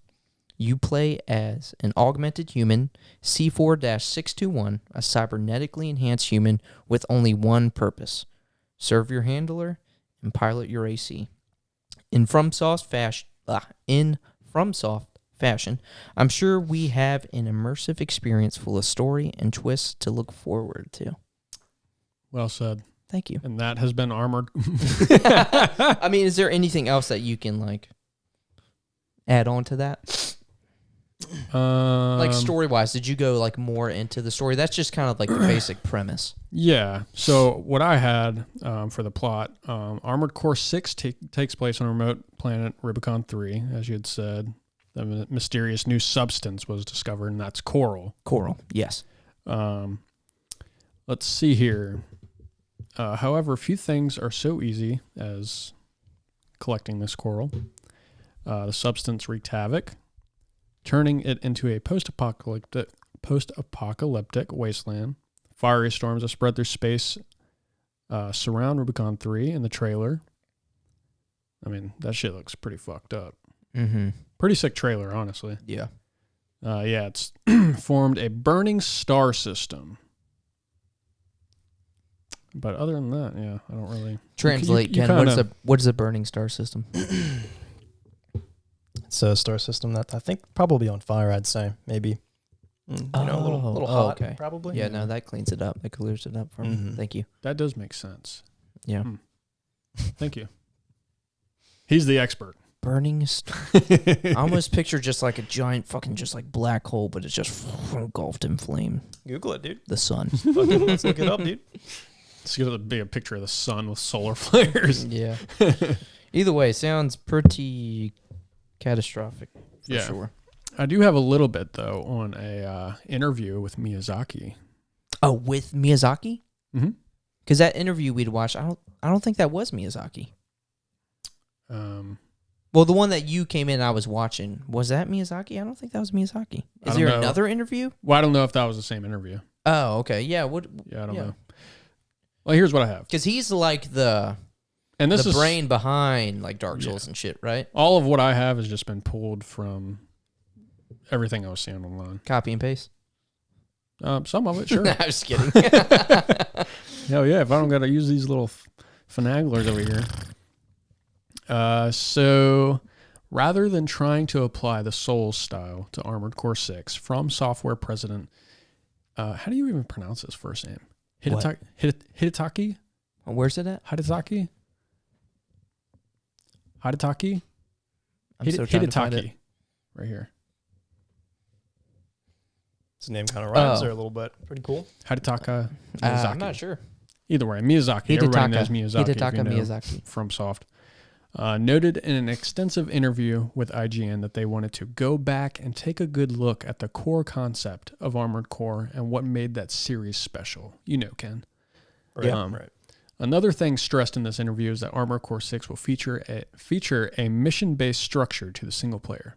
You play as an augmented human, C4-621, a cybernetically enhanced human with only one purpose: serve your handler and pilot your AC. In FromSoft fashion, I'm sure we have an immersive experience full of story and twists to look forward to. Well said. Thank you. And that has been Armored. I mean, is there anything else that you can like add on to that? Like story-wise, did you go like more into the story? That's just kind of like the basic premise. Yeah. So what I had for the plot, Armored Core 6 takes place on a remote planet, Rubicon 3, as you had said. The mysterious new substance was discovered, and that's Coral. Coral, yes. Let's see here. However, few things are so easy as collecting this coral. The substance wreaked havoc, turning it into a post-apocalyptic wasteland. Fiery storms that spread through space surround Rubicon 3 in the trailer. I mean, that shit looks pretty fucked up. Mm-hmm. Pretty sick trailer, honestly. Yeah. Yeah, it's formed a burning star system. But other than that, yeah, I don't really... Translate, you Ken, what is a burning star system? It's a star system that I think probably on fire, I'd say. Maybe. A little hot, okay. probably. Yeah, no, that cleans it up. That clears it up for me. Mhm. Thank you. That does make sense. Yeah. Thank you. He's the expert. Burning star. I almost picture just like a giant fucking just like black hole, but it's just engulfed in flame. Google it, dude. The sun. Let's look it up, dude. It's going to be a picture of the sun with solar flares. Yeah. Either way, sounds pretty catastrophic for sure. I do have a little bit, though, on a interview with Miyazaki. Oh, with Miyazaki? Mm-hmm. Because that interview we'd watched, I don't think that was Miyazaki. Well, the one that you came in and I was watching, was that Miyazaki? I don't think that was Miyazaki. Is there another interview? Well, I don't know if that was the same interview. Oh, okay. Yeah. I don't know. Well, here's what I have. Because he's like the brain behind like Dark Souls and shit, right? All of what I have has just been pulled from everything I was seeing online. Copy and paste? Some of it, sure. Nah, I'm just kidding. Hell yeah, if I don't got to use these little finaglers over here. So rather than trying to apply the Souls style to Armored Core 6, FromSoftware president, how do you even pronounce his first name? Hidetaki? Where's it at? Hidetaki? I'm so trying to find it. Hidetaki. Right here. His name kind of rhymes there a little bit. Pretty cool. Hidetaka Miyazaki. I'm not sure. Either way, Miyazaki. Everybody knows Miyazaki. Hidetaka Miyazaki. FromSoft. Noted in an extensive interview with IGN that they wanted to go back and take a good look at the core concept of Armored Core and what made that series special. You know, Ken. Right. Right. Another thing stressed in this interview is that Armored Core 6 will feature a mission-based structure to the single player,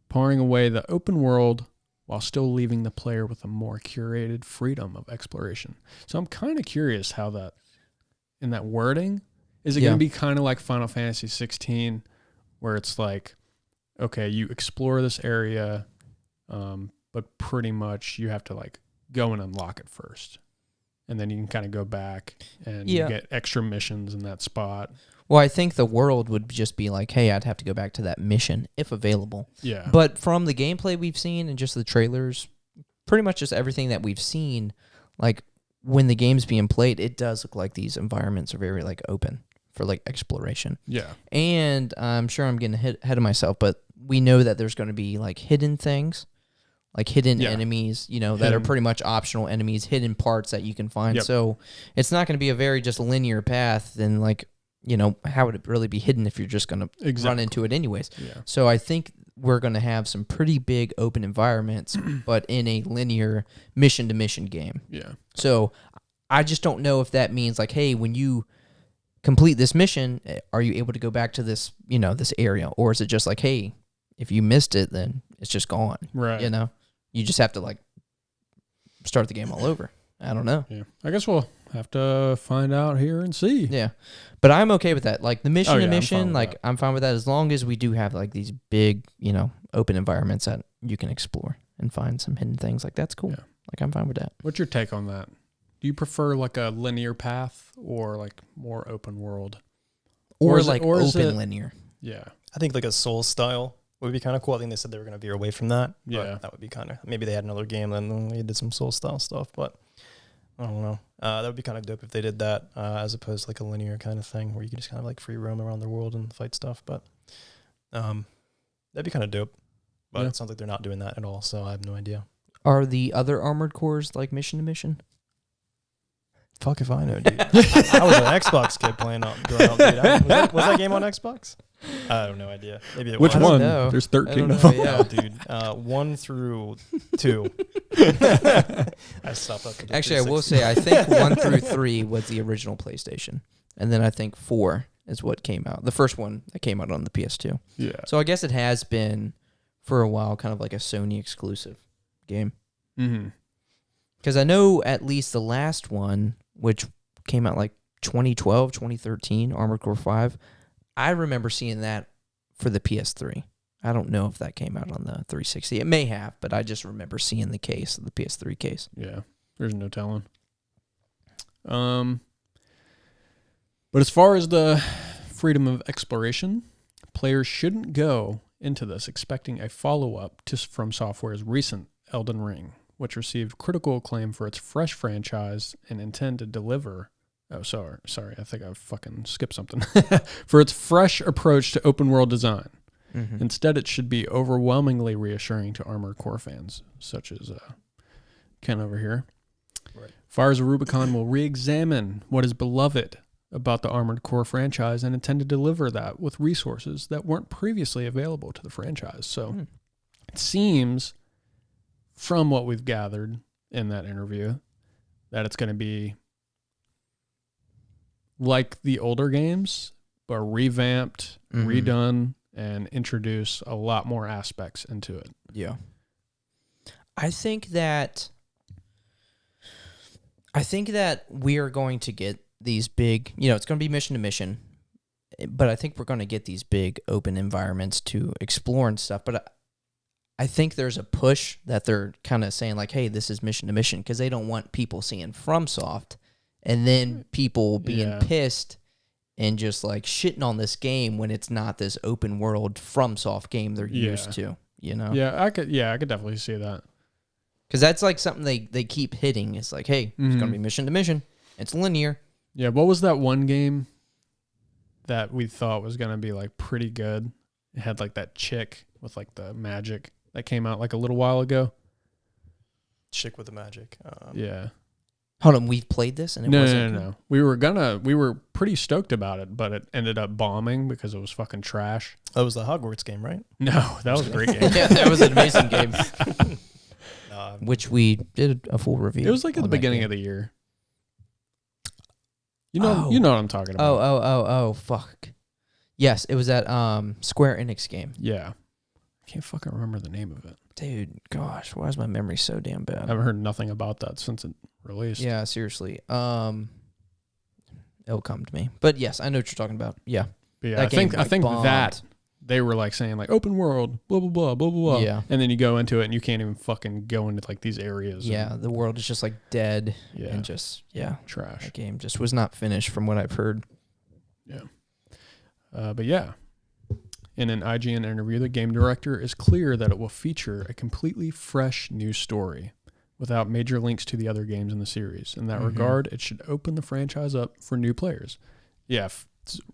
paring away the open world while still leaving the player with a more curated freedom of exploration. So I'm kind of curious how that, in that wording, is it going to be kind of like Final Fantasy 16, where it's like, okay, you explore this area, but pretty much you have to like go and unlock it first. And then you can kind of go back and you get extra missions in that spot. Well, I think the world would just be like, hey, I'd have to go back to that mission if available. Yeah. But from the gameplay we've seen and just the trailers, pretty much just everything that we've seen, like when the game's being played, it does look like these environments are very like open for like exploration. Yeah. And I'm sure I'm getting ahead of myself, but we know that there's going to be like hidden things, like hidden enemies, that are pretty much optional enemies, hidden parts that you can find. Yep. So it's not going to be a very just linear path. And like, how would it really be hidden if you're just going to run into it anyways? Yeah. So I think we're going to have some pretty big open environments, but in a linear mission-to-mission game. Yeah. So I just don't know if that means like, hey, when you complete this mission, are you able to go back to this, this area? Or is it just like, hey, if you missed it, then it's just gone. Right. You just have to like start the game all over. I don't know. Yeah. I guess we'll have to find out here and see. Yeah. But I'm okay with that. Like the mission to mission, that. I'm fine with that as long as we do have like these big, open environments that you can explore and find some hidden things. Like that's cool. Yeah. Like I'm fine with that. What's your take on that? Do you prefer like a linear path or like more open world? Or is like it, or is open it, linear. Yeah. I think like a Soul style would be kind of cool. I think they said they were going to veer away from that. Yeah. But that would be kind of, maybe they had another game and then they did some Soul style stuff, but I don't know. That would be kind of dope if they did that as opposed to like a linear kind of thing where you can just kind of like free roam around the world and fight stuff. But that'd be kind of dope. But it sounds like they're not doing that at all, so I have no idea. Are the other Armored Cores like mission to mission? Fuck if I know, dude. I was an Xbox kid playing up growing up, dude. Was that game on Xbox? I have no idea. Maybe it Which was. one? know. There's 13 of know, them. yeah. Dude. 1 through 2. I stopped up. Actually, I will say I think 1 through 3 was the original PlayStation, and then I think 4 is what came out. The first one that came out on the PS2. Yeah. So I guess it has been for a while kind of like a Sony exclusive game. Mm-hmm. Because I know at least the last one, which came out like 2012, 2013, Armored Core 5, I remember seeing that for the PS3. I don't know if that came out on the 360. It may have, but I just remember seeing the case, the PS3 case. Yeah. There's no telling. But as far as the freedom of exploration, players shouldn't go into this expecting a follow-up to FromSoftware's recent Elden Ring, which received critical acclaim for its fresh franchise and intend to deliver... Oh, sorry, I think I fucking skipped something. For its fresh approach to open-world design. Mm-hmm. Instead, it should be overwhelmingly reassuring to Armored Core fans, such as Ken over here. Right. Fires of Rubicon will re-examine what is beloved about the Armored Core franchise and intend to deliver that with resources that weren't previously available to the franchise. So it seems, from what we've gathered in that interview, that it's going to be like the older games, but revamped, redone, and introduce a lot more aspects into it. Yeah. I think that we are going to get these big, it's going to be mission to mission, but I think we're going to get these big open environments to explore and stuff. But I think there's a push that they're kind of saying like, hey, this is mission to mission, because they don't want people seeing FromSoft and then people being pissed and just like shitting on this game when it's not this open world FromSoft game they're used to, Yeah, I could definitely see that. Because that's like something they keep hitting. It's like, hey, it's going to be mission to mission. It's linear. Yeah, what was that one game that we thought was going to be like pretty good? It had like that chick with like the magic that came out like a little while ago. Chick with the magic. Yeah. Hold on, we've played this and it wasn't No. We were pretty stoked about it, but it ended up bombing because it was fucking trash. That was the Hogwarts game, right? No, that was a great game. Yeah, that was an amazing game. Which we did a full review. It was like at the beginning of the year. You know what I'm talking about. Oh, fuck. Yes, it was that Square Enix game. Yeah. I can't fucking remember the name of it. Dude, gosh, why is my memory so damn bad? I haven't heard nothing about that since it released. Yeah, seriously. It'll come to me. But yes, I know what you're talking about. Yeah. But yeah, I think bombed. that they were like saying like open world, blah, blah, blah, blah, blah, blah. Yeah. And then you go into it and you can't even fucking go into like these areas. Yeah, the world is just like dead Yeah. and just, Trash. that game just was not finished from what I've heard. Yeah. But yeah, in an IGN interview, the game director is clear that it will feature a completely fresh new story without major links to the other games in the series. In that regard, it should open the franchise up for new players. Yeah,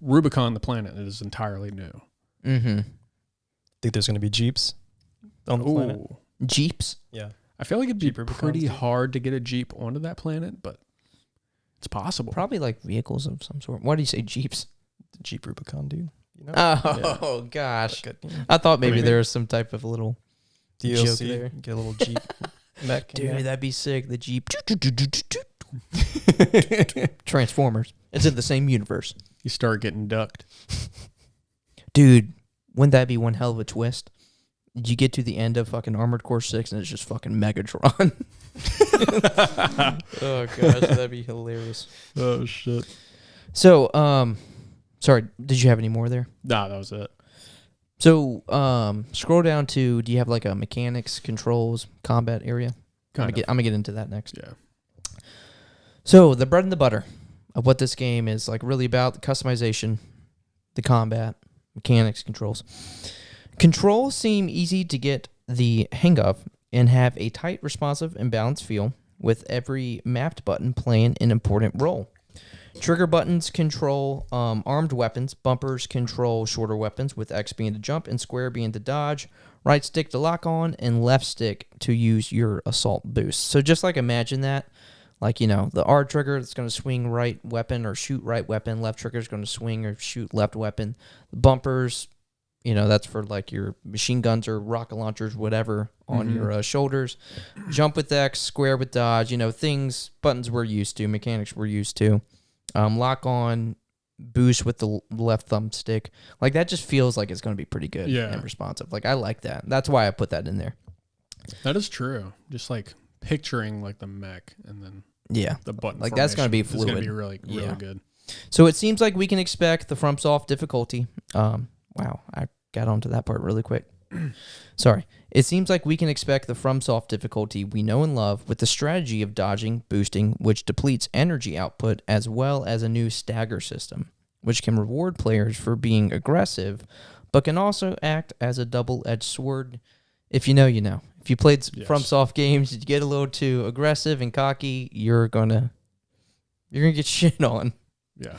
Rubicon, the planet, is entirely new. Mm-hmm. Think there's going to be Jeeps on the planet? Ooh. Jeeps? Yeah. I feel like it'd be Jeep Rubicons, pretty dude. hard to get a Jeep onto that planet, but it's possible. Probably like vehicles of some sort. Why do you say Jeeps? The Jeep Rubicon, dude. You know? Oh, gosh. Like a, you know, I thought maybe Maybe. there was some type of little joke DLC. there. Get a little Jeep mech. in Dude, there. that'd be sick. The Jeep. Transformers. It's in the same universe. You start getting ducked. Dude, wouldn't that be one hell of a twist? Did you get to the end of fucking Armored Core 6 and it's just fucking Megatron? Oh, gosh, that'd be hilarious. Oh, shit. So, sorry, did you have any more there? Nah, that was it. So, scroll down to, do you have like a mechanics, controls, combat area? I'm gonna get into that next. Yeah. So, the bread and the butter of what this game is like really about, the customization, the combat, mechanics, controls. Controls seem easy to get the hang of and have a tight, responsive, and balanced feel, with every mapped button playing an important role. Trigger buttons control armed weapons, bumpers control shorter weapons, with X being to jump and square being to dodge, right stick to lock on, and left stick to use your assault boost. So just like imagine that, like, you know, the R trigger that's going to swing right weapon or shoot right weapon, left trigger is going to swing or shoot left weapon. Bumpers, you know, that's for like your machine guns or rocket launchers, whatever, on your shoulders. Jump with X, square with dodge, you know, things, buttons we're used to, mechanics we're used to. Lock on, boost with the left thumbstick. Like, that just feels like it's going to be pretty good and responsive. Like, I like that. That's why I put that in there. That is true. Just like picturing like the mech and then the button. Like, that's going to be formation is fluid. going to be really good. So it seems like we can expect the FromSoft difficulty. Wow, I got onto that part really quick. Sorry. It seems like we can expect the FromSoft difficulty we know and love, with the strategy of dodging, boosting, which depletes energy output, as well as a new stagger system, which can reward players for being aggressive, but can also act as a double-edged sword. If you know, you know. If you played FromSoft games, you get a little too aggressive and cocky, you're gonna get shit on. Yeah.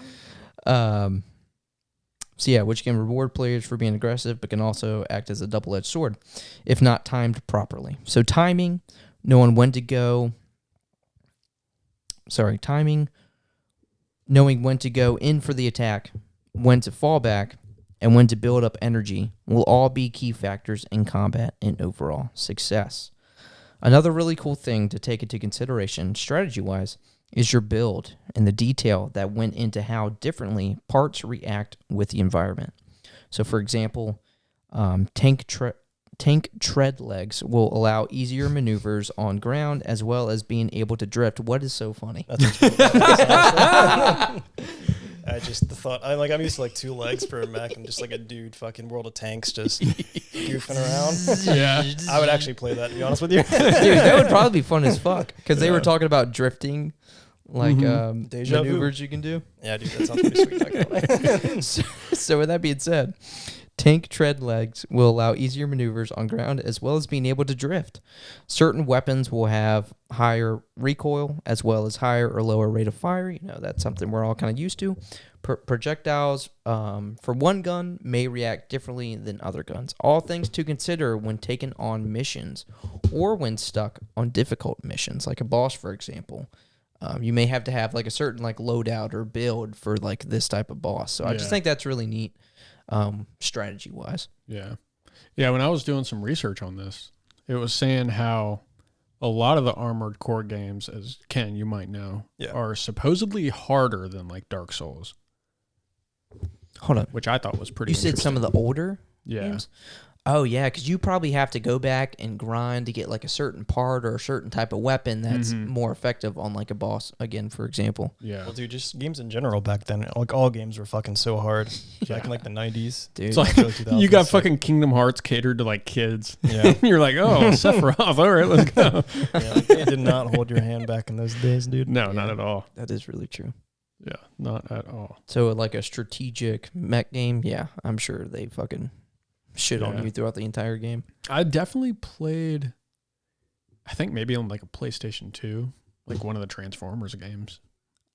So yeah, which can reward players for being aggressive, but can also act as a double-edged sword if not timed properly. So timing, knowing when to go in for the attack, when to fall back, and when to build up energy will all be key factors in combat and overall success. Another really cool thing to take into consideration strategy-wise is your build and the detail that went into how differently parts react with the environment. So, for example, tank tread legs will allow easier maneuvers on ground, as well as being able to drift. What is so funny? I just thought I'm used to like 2 legs for a mech and just like a dude fucking World of Tanks just goofing around. Yeah. I would actually play that, to be honest with you. Dude, that would probably be fun as fuck, because they were talking about drifting, like Deja vu. maneuvers you can do. Yeah, dude, that sounds pretty sweet. Not gonna lie. So with that being said, tank tread legs will allow easier maneuvers on ground, as well as being able to drift. Certain weapons will have higher recoil, as well as higher or lower rate of fire. You know, that's something we're all kind of used to. Projectiles for one gun may react differently than other guns. All things to consider when taken on missions, or when stuck on difficult missions, like a boss, for example. You may have to have like a certain like loadout or build for like this type of boss. So I just think that's really neat, strategy wise. Yeah. Yeah. When I was doing some research on this, it was saying how a lot of the Armored Core games, as Ken, you might know, are supposedly harder than like Dark Souls. Hold on. Which I thought was pretty You said some of the older games? Oh, yeah, because you probably have to go back and grind to get like a certain part or a certain type of weapon that's more effective on like a boss, again, for example. Yeah. Well, dude, just games in general back then, like all games were fucking so hard. Back in like the 90s. Dude. It's like early 2000s, you got like- fucking Kingdom Hearts catered to like kids. Yeah. You're like, oh, Sephiroth. All right, let's go. Yeah, like, they did not hold your hand back in those days, dude. No, Yeah. not at all. That is really true. Yeah, not at all. So like a strategic mech game, yeah, I'm sure they fucking shit on Yeah. you throughout the entire game. I definitely played, I think maybe on like a PlayStation 2, like one of the Transformers games.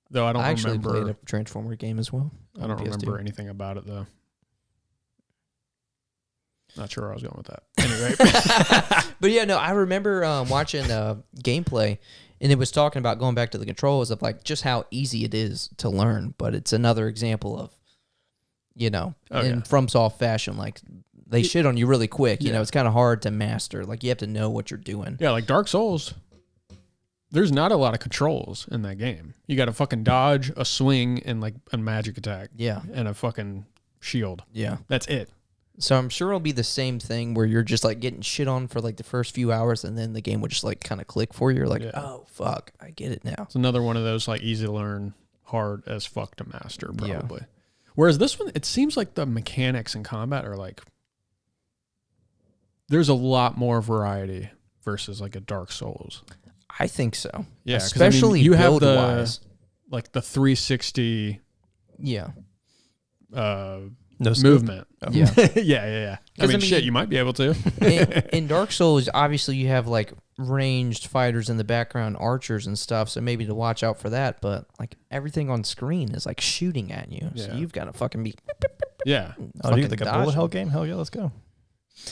Though I don't actually remember. played a Transformer game as well. I on don't PS2. remember anything about it though. Not sure where I was going with that. Anyway. But yeah, no, I remember watching gameplay, and it was talking about going back to the controls of like just how easy it is to learn. But it's another example of, you know, in FromSoft fashion, like they shit on you really quick. You know, it's kind of hard to master. Like you have to know what you're doing. Yeah, like Dark Souls. There's not a lot of controls in that game. You got to fucking dodge, a swing, and like a magic attack. Yeah, And a fucking shield. yeah. That's it. So I'm sure it'll be the same thing where you're just like getting shit on for like the first few hours, and then the game will just like kind of click for you. You're like, oh fuck, I get it now. It's another one of those like easy to learn, hard as fuck to master, probably. Yeah. Whereas this one, it seems like the mechanics in combat are like, there's a lot more variety versus like a Dark Souls. I think so. Yeah, especially you have build wise. Like the 360. Yeah. No movement. Yeah. yeah. I mean, shit, you might be able to. in Dark Souls, obviously you have like ranged fighters in the background, archers and stuff, so maybe to watch out for that, but like everything on screen is like shooting at you. So you've got to fucking be Oh, dude, like a bullet hell game? Hell yeah, let's go.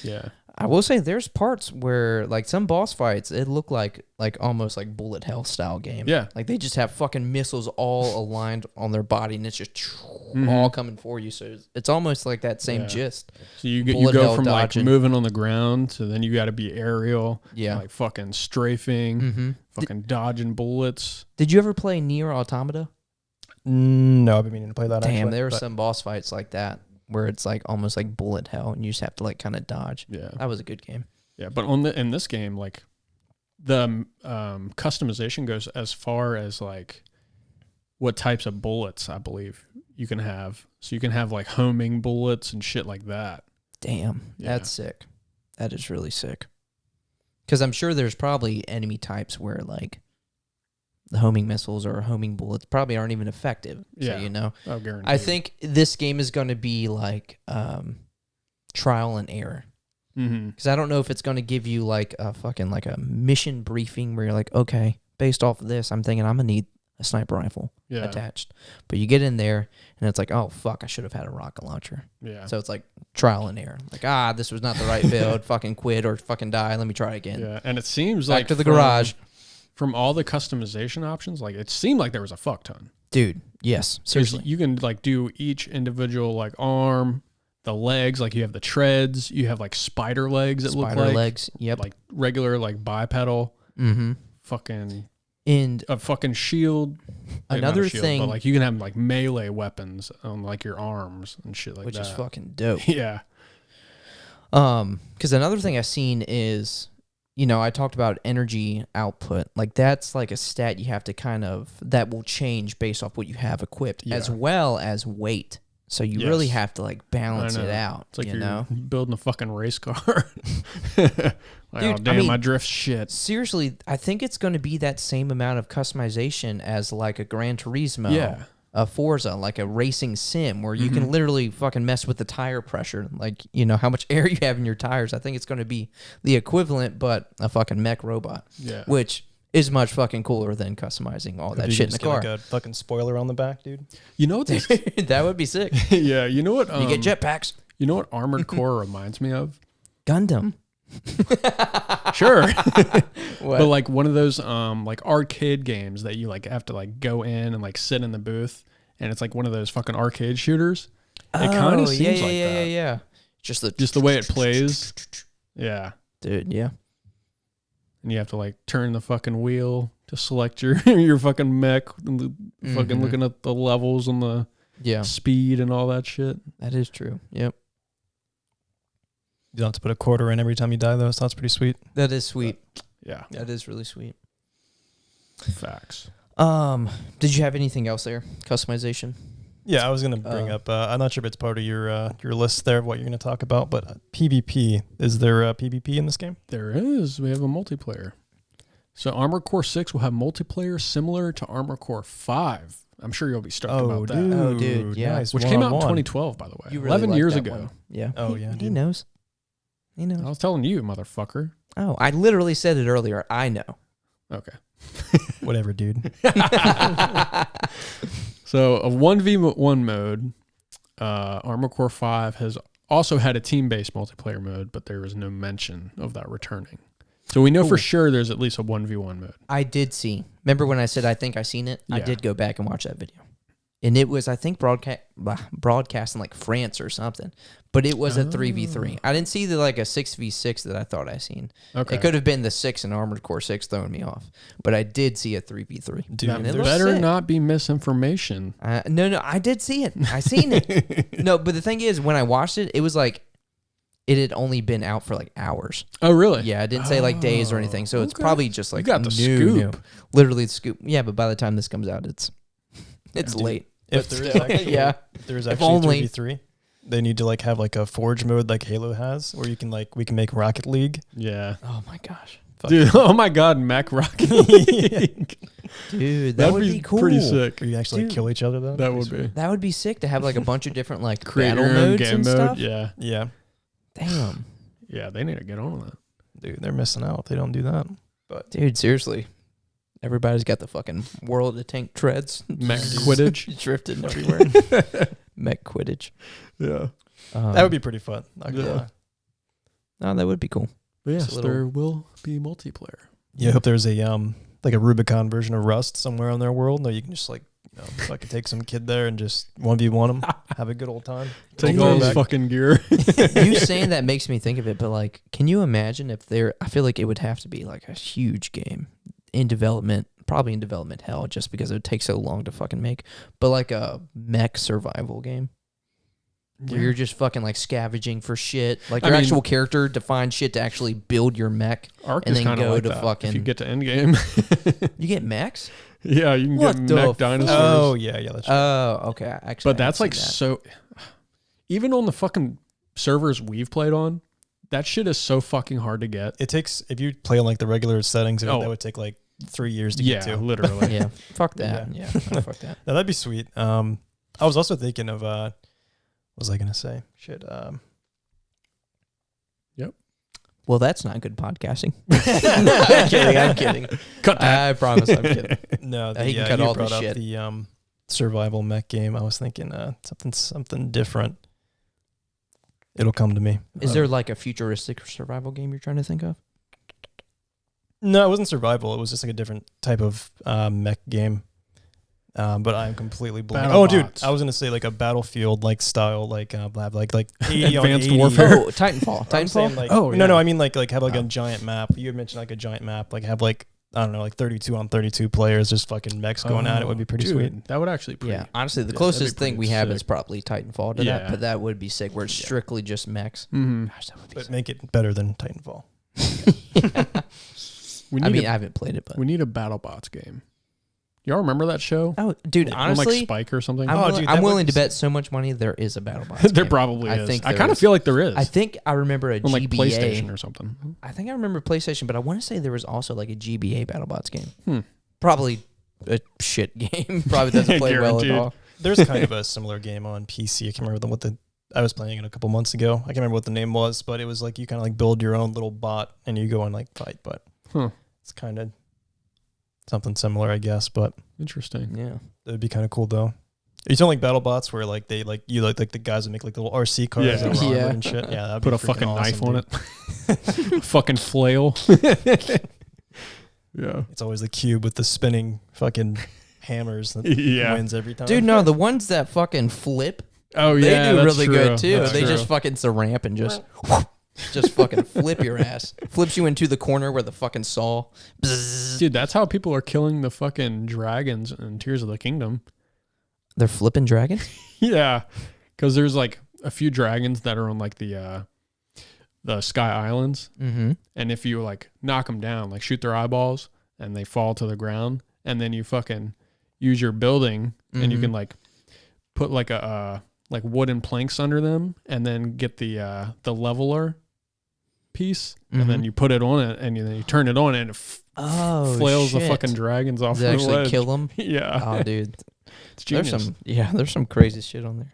Yeah. I will say there's parts where like some boss fights, it look like almost like bullet hell style game. Yeah. Like they just have fucking missiles all aligned on their body and it's just all coming for you. So it's almost like that same gist. So you go from like moving on the ground to then you got to be aerial. Yeah. Like fucking strafing, fucking dodging bullets. Did you ever play Nier Automata? No, I've been meaning to play that. Damn, there were some boss fights like that where it's like almost like bullet hell and you just have to like kind of dodge. Yeah. That was a good game. Yeah, but in this game, like the customization goes as far as like what types of bullets I believe you can have. So you can have like homing bullets and shit like that. Damn, that's sick. That is really sick. Because I'm sure there's probably enemy types where like the homing missiles or homing bullets probably aren't even effective. Yeah. So, you know, I'll guarantee. I think this game is going to be like trial and error. Because I don't know if it's going to give you like a fucking like a mission briefing where you're like, okay, based off of this, I'm thinking I'm going to need a sniper rifle attached. But you get in there and it's like, oh, fuck, I should have had a rocket launcher. Yeah. So it's like trial and error. Like, this was not the right build. Fucking quit or fucking die. Let me try again. Yeah. And it seems Back like to the garage. From all the customization options, like it seemed like there was a fuck ton. Dude, yes. Seriously. You can like do each individual like arm, the legs, like you have the treads, you have like spider legs that look like. Spider legs, yep. Like regular like bipedal. Mm-hmm. Fucking and a fucking shield. Another shield, thing, but like you can have like melee weapons on like your arms and shit like which that. is fucking dope. Yeah. Because another thing I've seen is, you know, I talked about energy output. Like that's like a stat you have to that will change based off what you have equipped, as well as weight. So you really have to like balance it out. It's like you you're know, building a fucking race car. Like, dude, oh damn, I drift shit. Seriously, I think it's going to be that same amount of customization as like a Gran Turismo, a Forza, like a racing sim where you can literally fucking mess with the tire pressure, like, you know, how much air you have in your tires. I think it's going to be the equivalent, but a fucking mech robot, which is much fucking cooler than customizing all that shit in the car. Like a fucking spoiler on the back, dude. You know what this? That would be sick. Yeah, you know what? You get jetpacks. You know what Armored Core reminds me of? Gundam. Sure. But like one of those like arcade games that you like have to like go in and like sit in the booth and it's like one of those fucking arcade shooters. It kind of seems like that. Yeah. Just the way it plays. Yeah. Dude, yeah. And you have to like turn the fucking wheel to select your your fucking mech and fucking looking at the levels and the speed and all that shit. That is true. Yep. You don't have to put a quarter in every time you die, though, so that's pretty sweet. That is sweet. Yeah. That is really sweet. Facts. Did you have anything else there? Customization? Yeah, I was going to bring up, I'm not sure if it's part of your list there of what you're going to talk about, but PvP. Is there PvP in this game? There is. We have a multiplayer. So Armored Core 6 will have multiplayer similar to Armored Core 5. I'm sure you'll be stoked about that. Oh, dude, yeah. Nice. Which came out in 2012, by the way. You really 11 like years that ago. one. Yeah. Oh, He- yeah, He dude. knows. He knows. I was telling you, motherfucker. Oh, I literally said it earlier. I know. Okay. Whatever, dude. So a 1v1 mode, Armored Core 5 has also had a team-based multiplayer mode, but there is no mention of that returning. So we know for sure there's at least a 1v1 mode. I did see. Remember when I said I think I seen it? I Yeah. did go back and watch that video. And it was, I think, broadcast in like France or something. But it was a 3v3. I didn't see like a 6v6 that I thought I seen. Okay. It could have been the 6 in Armored Core 6 throwing me off. But I did see a 3v3. Dude, That And it looks better sick. not be misinformation. No, I did see it. I seen it. No, but the thing is, when I watched it, it was like, it had only been out for like hours. Oh, really? Yeah, it didn't say like days or anything. So it's okay. probably just like You got the scoop. Literally the scoop. Yeah, but by the time this comes out, it's Dude, late. If But there is still, actually, yeah. if there is If actually only. 3v3, they need to like have like a forge mode like Halo has, where you can like we can make Rocket League. Yeah. Oh my gosh. Fuck. Dude, oh my God, Mech Rocket League. Dude, that That'd would be cool. pretty sick. Where you actually Dude. kill each other though. That would be. That would be sick to have like a bunch of different like Create battle your own modes game and mode. stuff. Yeah. Yeah, Damn. Yeah, they need to get on that. dude, they're missing out if they don't do that. Dude, seriously. Everybody's got the fucking World of Tank treads. Mech Quidditch. Drifting everywhere. Mech Quidditch. Yeah. That would be pretty fun. Not gonna Yeah. lie. Oh, that would be cool. But yes, It's a little- there will be multiplayer. Yeah, I hope there's a like a Rubicon version of Rust somewhere on their world. No, you can just like fucking take some kid there and just 1v1 them, have a good old time. Take Roll all his back. fucking gear. You saying that makes me think of it, but like, can you imagine if I feel like it would have to be like a huge game in development, probably in development hell, just because it would take so long to fucking make, but like a mech survival game. Where you're just fucking like scavenging for shit, like I your mean- actual character defines shit to actually build your mech. Arc And is then kind of go like to that. If fucking- you get to endgame. You get mechs? Yeah, you can What get the mech fuck? dinosaurs. Oh yeah, that's true. Oh, okay. Actually, But that's like so. Even on the fucking servers we've played on, that shit is so fucking hard to get. It takes if you play on like the regular settings, Oh. that would take like 3 years to Yeah, get to. literally. yeah. Fuck that. Yeah. Fuck that. Now, that'd be sweet. I was also thinking of what was I gonna say? Shit. Well, that's not good podcasting. I'm kidding. I'm kidding. Cut that. I promise I'm kidding. No, He can cut you all the brought up shit. the survival mech game. I was thinking something different. It'll come to me. Is there like a futuristic survival game you're trying to think of? No, it wasn't survival. It was just like a different type of mech game. But I'm completely blank. Battle Oh, dude, bots. I was gonna say like a Battlefield like style, like have like 80 on Advanced 80. warfare. Oh, Titanfall. I'm saying, Titanfall? like, Oh, no, yeah. I mean like have like Oh. a giant map. You had mentioned like a giant map, like have like I don't know, like 32 on 32 players, just fucking mechs going at it would be pretty Dude, sweet. That would actually be Yeah, honestly, the that'd be closest thing we pretty have sick. is probably Titanfall to that, Yeah. but that would be sick, where it's Yeah. strictly just mechs. Mm-hmm. Gosh, that would be But sick. make it better than Titanfall. We I need mean, I haven't played it, but... we need a BattleBots game. Y'all remember that show? Oh, dude, Yeah. On like honestly, Spike or something? I'm, Oh, willing, dude, I'm that would willing be to bet so much money there is a BattleBots there game. probably I is. think I there kind of is. feel like there is. I think I remember a on like GBA. PlayStation or something. I think I remember PlayStation, but I want to say there was also like a GBA BattleBots game. Hmm. Probably a shit game. Probably doesn't play well at Guaranteed. all. There's kind of a similar game on PC. I can't remember I was playing it a couple months ago. I can't remember what the name was, but it was like you kind of like build your own little bot and you go and like fight. But it's kind of something similar, I guess. But Interesting. Yeah. it would be kind of cool though. Are you talking like battle bots where like they like you like the guys that make like little RC cars Yeah. that run Yeah. and shit? Yeah, that'd Put be a fucking freaking knife awesome, on dude. it. Fucking flail. Yeah. It's always the cube with the spinning fucking hammers that Yeah. wins every time. Dude, no, the ones that fucking flip, Oh they yeah. do that's really true. good too. That's They true. just fucking it's a ramp and just fucking flip your ass. Flips you into the corner where the fucking saw. Bzzz. Dude, that's how people are killing the fucking dragons in Tears of the Kingdom. They're flipping dragons? Yeah, because there's like a few dragons that are on like the the Sky Islands. Mm-hmm. And if you like knock them down, like shoot their eyeballs and they fall to the ground, and then you fucking use your building and you can like put like a like wooden planks under them, and then get the leveler piece, and then you put it on it, and then you turn it on, and it flails the fucking dragons off Does it the actually ledge. kill them? Yeah. Oh, dude. It's genius. There's some crazy shit on there.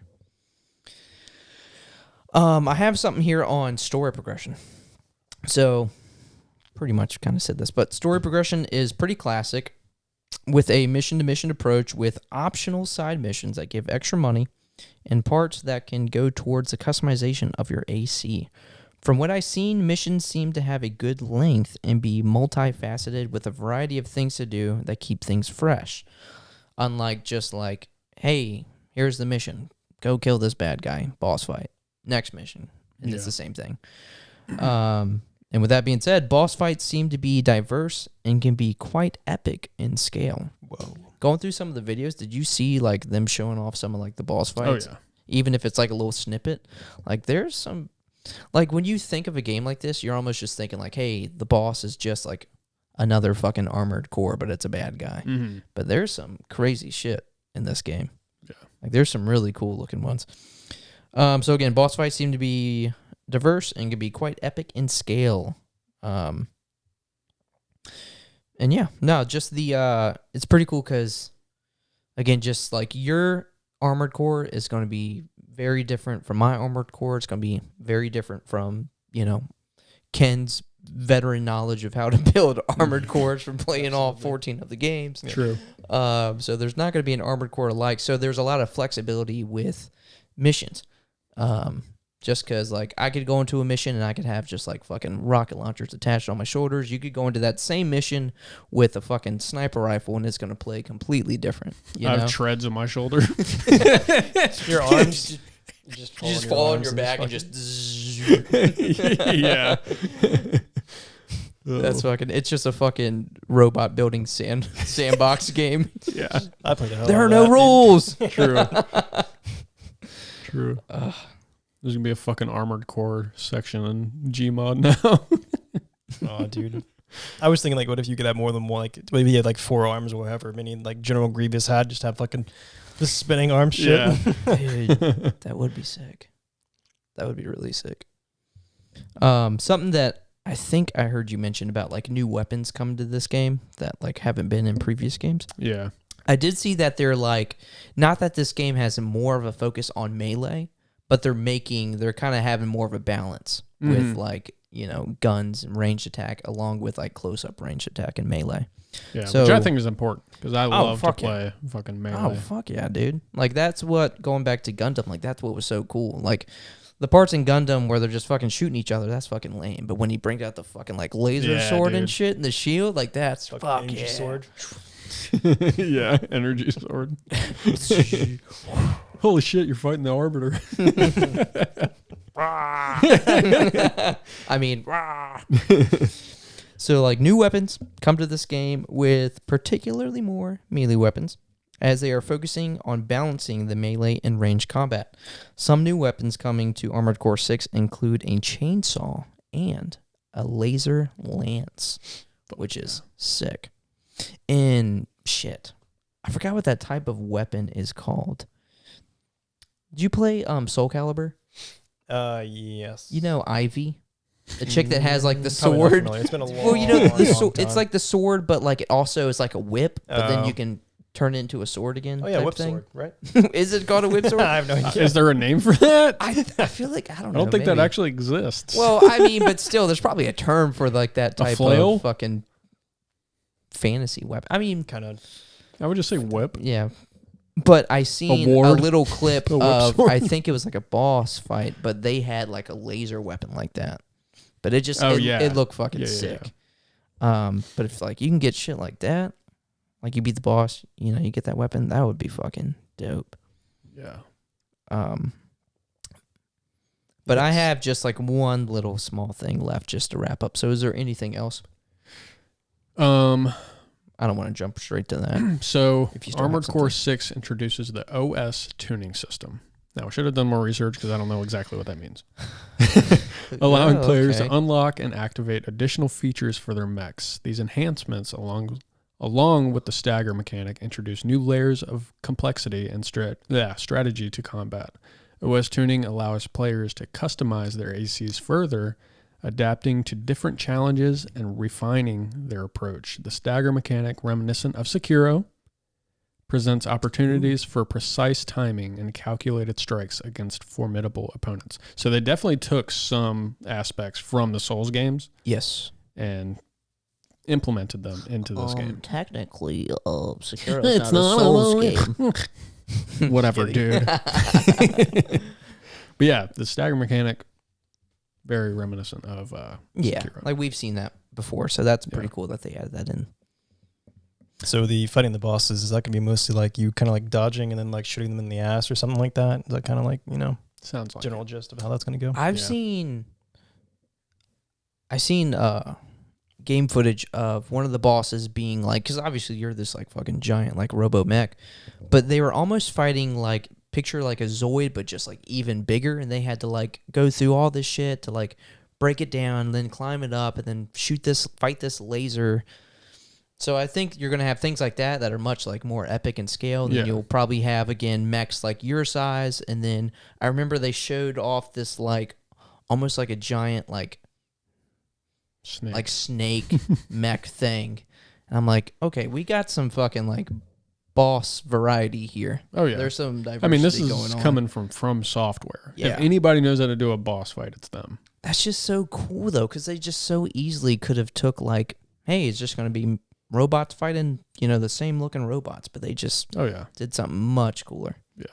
I have something here on story progression. So, pretty much kind of said this, but story progression is pretty classic with a mission-to-mission approach with optional side missions that give extra money and parts that can go towards the customization of your AC. From what I've seen, missions seem to have a good length and be multifaceted with a variety of things to do that keep things fresh. Unlike just like, hey, here's the mission. Go kill this bad guy. Boss fight. Next mission. And it's the same thing. And with that being said, boss fights seem to be diverse and can be quite epic in scale. Whoa. Going through some of the videos, did you see like them showing off some of like the boss fights? Oh, yeah. Even if it's like a little snippet. Like there's some... Like when you think of a game like this, you're almost just thinking like, hey, the boss is just like another fucking armored core, but it's a bad guy. Mm-hmm. But there's some crazy shit in this game. Yeah. Like there's some really cool looking ones. So again, boss fights seem to be diverse and can be quite epic in scale. And yeah, no, just the it's pretty cool because again, just like your armored core is going to be very different from my armored core. It's going to be very different from, you know, Ken's veteran knowledge of how to build armored cores from playing all 14 of the games. True. So there's not going to be an armored core alike. So there's a lot of flexibility with missions. Just because, like, I could go into a mission and I could have just, like, fucking rocket launchers attached on my shoulders. You could go into that same mission with a fucking sniper rifle and it's going to play completely different. You I know? have treads on my shoulder. Your arms just fall on your back and just... Yeah. That's fucking... It's just a fucking robot building sandbox game. Yeah. I played the hell There out are of no that, rules. True. True. There's going to be a fucking armored core section in Gmod now. Oh, dude. I was thinking, like, what if you could have more than one, like, maybe you had, like, 4 arms or whatever, meaning, like, General Grievous had, just have fucking the spinning arm shit. Yeah. Dude, that would be sick. That would be really sick. Something that I think I heard you mention about, like, new weapons coming to this game that, like, haven't been in previous games. Yeah. I did see that they're, like, not that this game has more of a focus on melee, but they're kind of having more of a balance with, like, you know, guns and ranged attack along with, like, close-up ranged attack and melee. Yeah, So- which I think is important because I love to fuck play fucking melee. Oh, fuck yeah, dude. Like, that's what, going back to Gundam, like, that's what was so cool. Like, the parts in Gundam where they're just fucking shooting each other, that's fucking lame. But when he brings out the fucking, like, laser Yeah, sword and dude. shit and the shield, like, that's Fucking fuck energy yeah. sword. Yeah, energy sword. Holy shit, you're fighting the Arbiter. I mean, so, like, new weapons come to this game with particularly more melee weapons, as they are focusing on balancing the melee and range combat. Some new weapons coming to Armored Core 6 include a chainsaw and a laser lance, which is sick. And shit, I forgot what that type of weapon is called. Did you play Soul Calibur? Yes. You know Ivy? The chick that has, like, the Probably not sword. familiar. It's been a long, Well, you know, long it's time. like the sword, but, like, it also is like a whip, but then Oh. you can turn it into a sword again. Oh, yeah, type whip thing. sword, right? Is it called a whip sword? I have no idea. Is there a name for that? I feel like, I don't I know. don't think that maybe. actually exists. Well, I mean, but still, there's probably a term for, like, that type flail? of fucking fantasy weapon. I mean, Kind of. I would just say whip. yeah. But I seen a ward? little clip A whip of, sword? I think it was like a boss fight, but they had like a laser weapon like that. But it just, Oh, it, yeah. it looked fucking Yeah, yeah, sick. But if like you can get shit like that, like you beat the boss, you know, you get that weapon, that would be fucking dope. Yeah. But I have just like one little small thing left just to wrap up. So is there anything else? I don't want to jump straight to that. So If you still have Armored Core something. 6 introduces the OS tuning system. Now, I should have done more research because I don't know exactly what that means. Allowing players to unlock and activate additional features for their mechs. These enhancements, along with the stagger mechanic, introduce new layers of complexity and strategy to combat. OS tuning allows players to customize their ACs further, adapting to different challenges and refining their approach. The stagger mechanic, reminiscent of Sekiro, presents opportunities for precise timing and calculated strikes against formidable opponents. So they definitely took some aspects from the Souls games. Yes. And implemented them into this game. Technically, Sekiro's not a Souls game. Whatever, dude. But yeah, the stagger mechanic, very reminiscent of Sekiro. Like we've seen that before, so that's pretty cool that they added that in. So the fighting the bosses, is that going to be mostly like you kind of like dodging and then like shooting them in the ass or something like that? Is that kind of like, sounds like general gist of how that's going to go? I've seen game footage of one of the bosses being like, because obviously you're this like fucking giant like robo mech, but they were almost fighting like, picture like a Zoid but just like even bigger, and they had to like go through all this shit to like break it down, then climb it up, and then fight this laser. So I think you're going to have things like that are much like more epic in scale. Then you'll probably have, again, mechs like your size. And then I remember they showed off this like almost like a giant like snake mech thing. And I'm like, okay, we got some fucking like boss variety here. Oh yeah, there's some diversity. I mean, this is going on. coming from FromSoftware. Yeah. If anybody knows how to do a boss fight, it's them. That's just so cool though, because they just so easily could have took like, hey, it's just going to be robots fighting, the same looking robots, but they just did something much cooler. Yeah.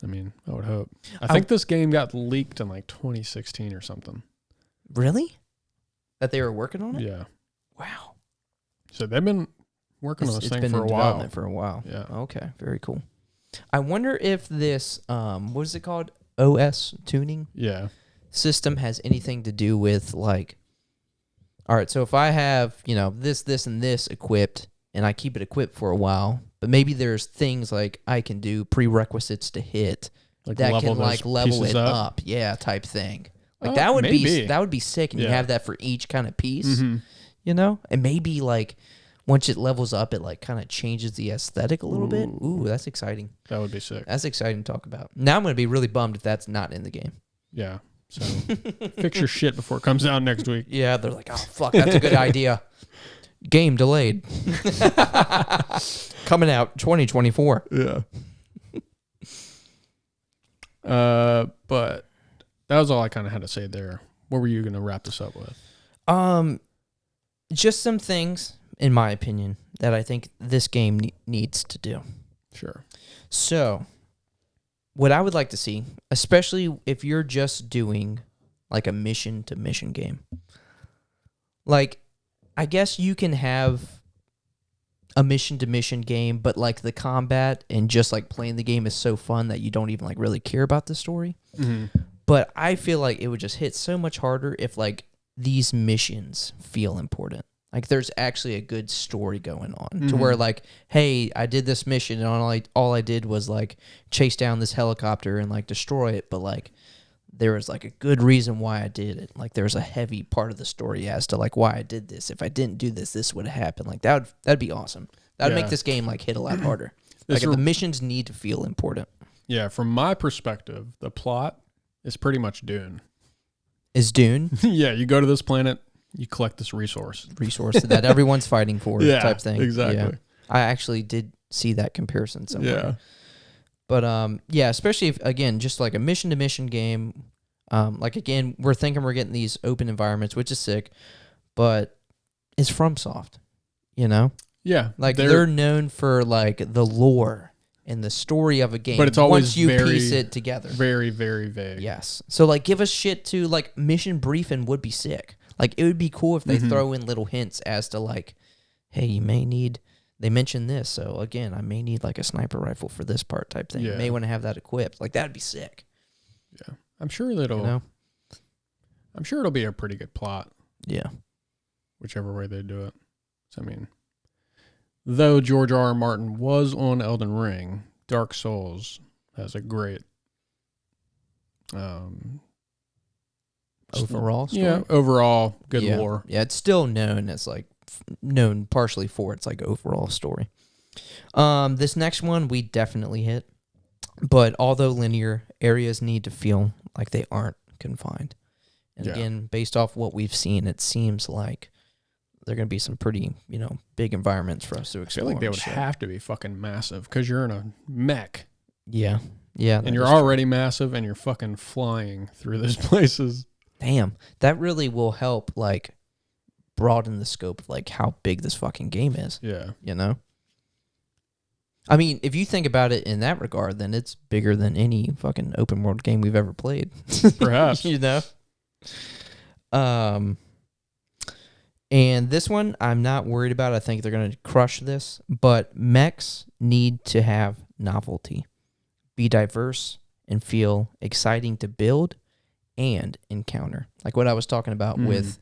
I mean, I would hope. I think this game got leaked in like 2016 or something. Really? That they were working on it? Yeah. Wow. So they've been working on this thing for a while. For a while. Yeah. Okay. Very cool. I wonder if this, what is it called? OS tuning? Yeah. System has anything to do with like, all right, so if I have, this, and this equipped, and I keep it equipped for a while, but maybe there's things like I can do prerequisites to hit like that can like level it up, type thing. Like that would be sick, and you have that for each kind of piece, and maybe like once it levels up, it like kind of changes the aesthetic a little bit. Ooh, that's exciting. That would be sick. That's exciting to talk about. Now I'm going to be really bummed if that's not in the game. Yeah. So fix your shit before it comes out next week. Yeah, they're like, oh, fuck, that's a good idea. Game delayed. Coming out 2024. Yeah. But that was all I kind of had to say there. What were you going to wrap this up with? Just some things, in my opinion, that I think this game needs to do. Sure. So, what I would like to see, especially if you're just doing like a mission-to-mission game, like, I guess you can have a mission-to-mission game, but like the combat and just like playing the game is so fun that you don't even like really care about the story. Mm-hmm. But I feel like it would just hit so much harder if like these missions feel important. Like there's actually a good story going on to where like, hey, I did this mission and all I did was like chase down this helicopter and like destroy it. But like there was like a good reason why I did it. Like there's a heavy part of the story as to like why I did this. If I didn't do this, this would have happened. Like that'd be awesome. That would make this game like hit a lot harder. Like the missions need to feel important. Yeah. From my perspective, the plot is pretty much Dune. Is Dune? Yeah. You go to this planet. You collect this resource that everyone's fighting for, type thing. Exactly. Yeah. I actually did see that comparison somewhere. Yeah. But especially if, again, just like a mission-to-mission game. Like again, we're thinking we're getting these open environments, which is sick, but it's FromSoft, Yeah. Like they're known for like the lore and the story of a game. But it's always once you piece it together. Very, very vague. Yes. So like give us shit to like mission briefing would be sick. Like, it would be cool if they throw in little hints as to, like, hey, you may need, they mentioned this, so, again, I may need, like, a sniper rifle for this part type thing. Yeah. You may want to have that equipped. Like, that would be sick. Yeah. I'm sure it'll be a pretty good plot. Yeah. Whichever way they do it. So, I mean, though George R.R. Martin was on Elden Ring, Dark Souls has a great Overall story? yeah, overall good yeah. lore. Yeah, it's still known as like known partially for its like overall story. This next one we definitely hit, but although linear, areas need to feel like they aren't confined. And again, based off what we've seen, it seems like they're going to be some pretty, big environments for us to I explore. feel like they would and shit. have to be fucking massive because you're in a mech Yeah. Yeah. and you're already massive and you're fucking flying through those places. Damn. That really will help, like, broaden the scope of, like, how big this fucking game is. Yeah. I mean, if you think about it in that regard, then it's bigger than any fucking open world game we've ever played. Perhaps. And this one, I'm not worried about. I think they're going to crush this. But mechs need to have novelty, be diverse, and feel exciting to build and encounter. Like what I was talking about with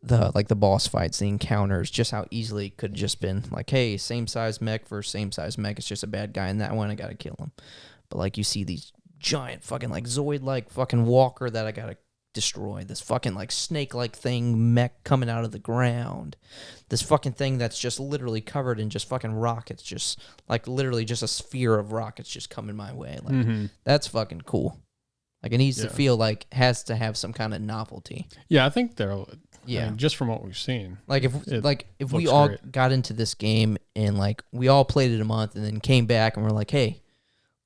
the boss fights, the encounters, just how easily it could have just been like, hey, same size mech versus same size mech. It's just a bad guy in that one. I got to kill him. But like you see these giant fucking like Zoid-like fucking walker that I got to destroy. This fucking like snake-like thing mech coming out of the ground. This fucking thing that's just literally covered in just fucking rockets. Just like literally just a sphere of rockets just coming my way. Like that's fucking cool. Like it needs to feel like has to have some kind of novelty. Yeah, I think they'll. Yeah, I mean, just from what we've seen. Like if we all got into this game and like we all played it a month and then came back and we're like, hey,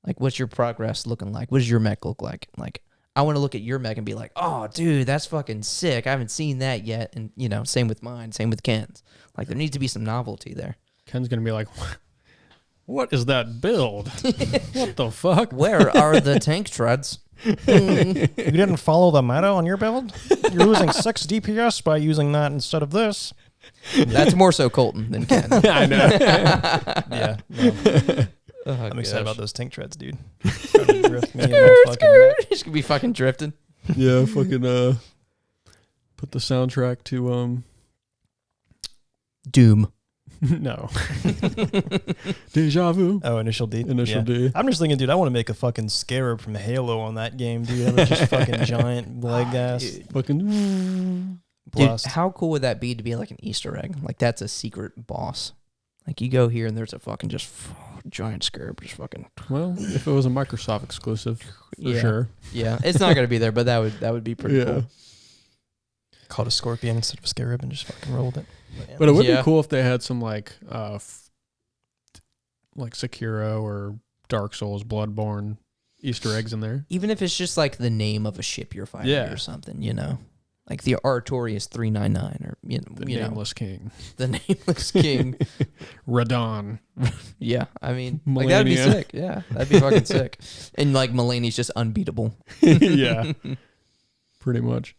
like what's your progress looking like? What does your mech look like? Like I want to look at your mech and be like, oh, dude, that's fucking sick. I haven't seen that yet. And same with mine, same with Ken's. Like there needs to be some novelty there. Ken's gonna be like, what is that build? What the fuck? Where are the tank treads? You didn't follow the meta on your build? You're losing 6 DPS by using that instead of this. That's more so Colton than Ken. I know. Yeah. No. Oh, I'm excited about those tank treads, dude. He's gonna be fucking drifting. Yeah, fucking put the soundtrack to Doom. No. Deja vu. Oh, Initial D. Initial D. I'm just thinking, dude, I want to make a fucking scarab from Halo on that game, dude. That was just fucking giant leg ass. Fucking Dude, how cool would that be to be like an Easter egg? Like that's a secret boss. Like you go here and there's a fucking just giant scarab just fucking. Well, if it was a Microsoft exclusive, for sure. Yeah, it's not gonna be there, but that would be pretty cool. Called a scorpion instead of a scarab and just fucking rolled it. But it would be cool if they had some like Sekiro or Dark Souls, Bloodborne Easter eggs in there. Even if it's just like the name of a ship you're fighting or something, like the Artorias 399 or the Nameless King. The Nameless King. Radon. Yeah, I mean, like that'd be sick. Yeah, that'd be fucking sick. And like Mulaney's just unbeatable. Yeah, pretty much.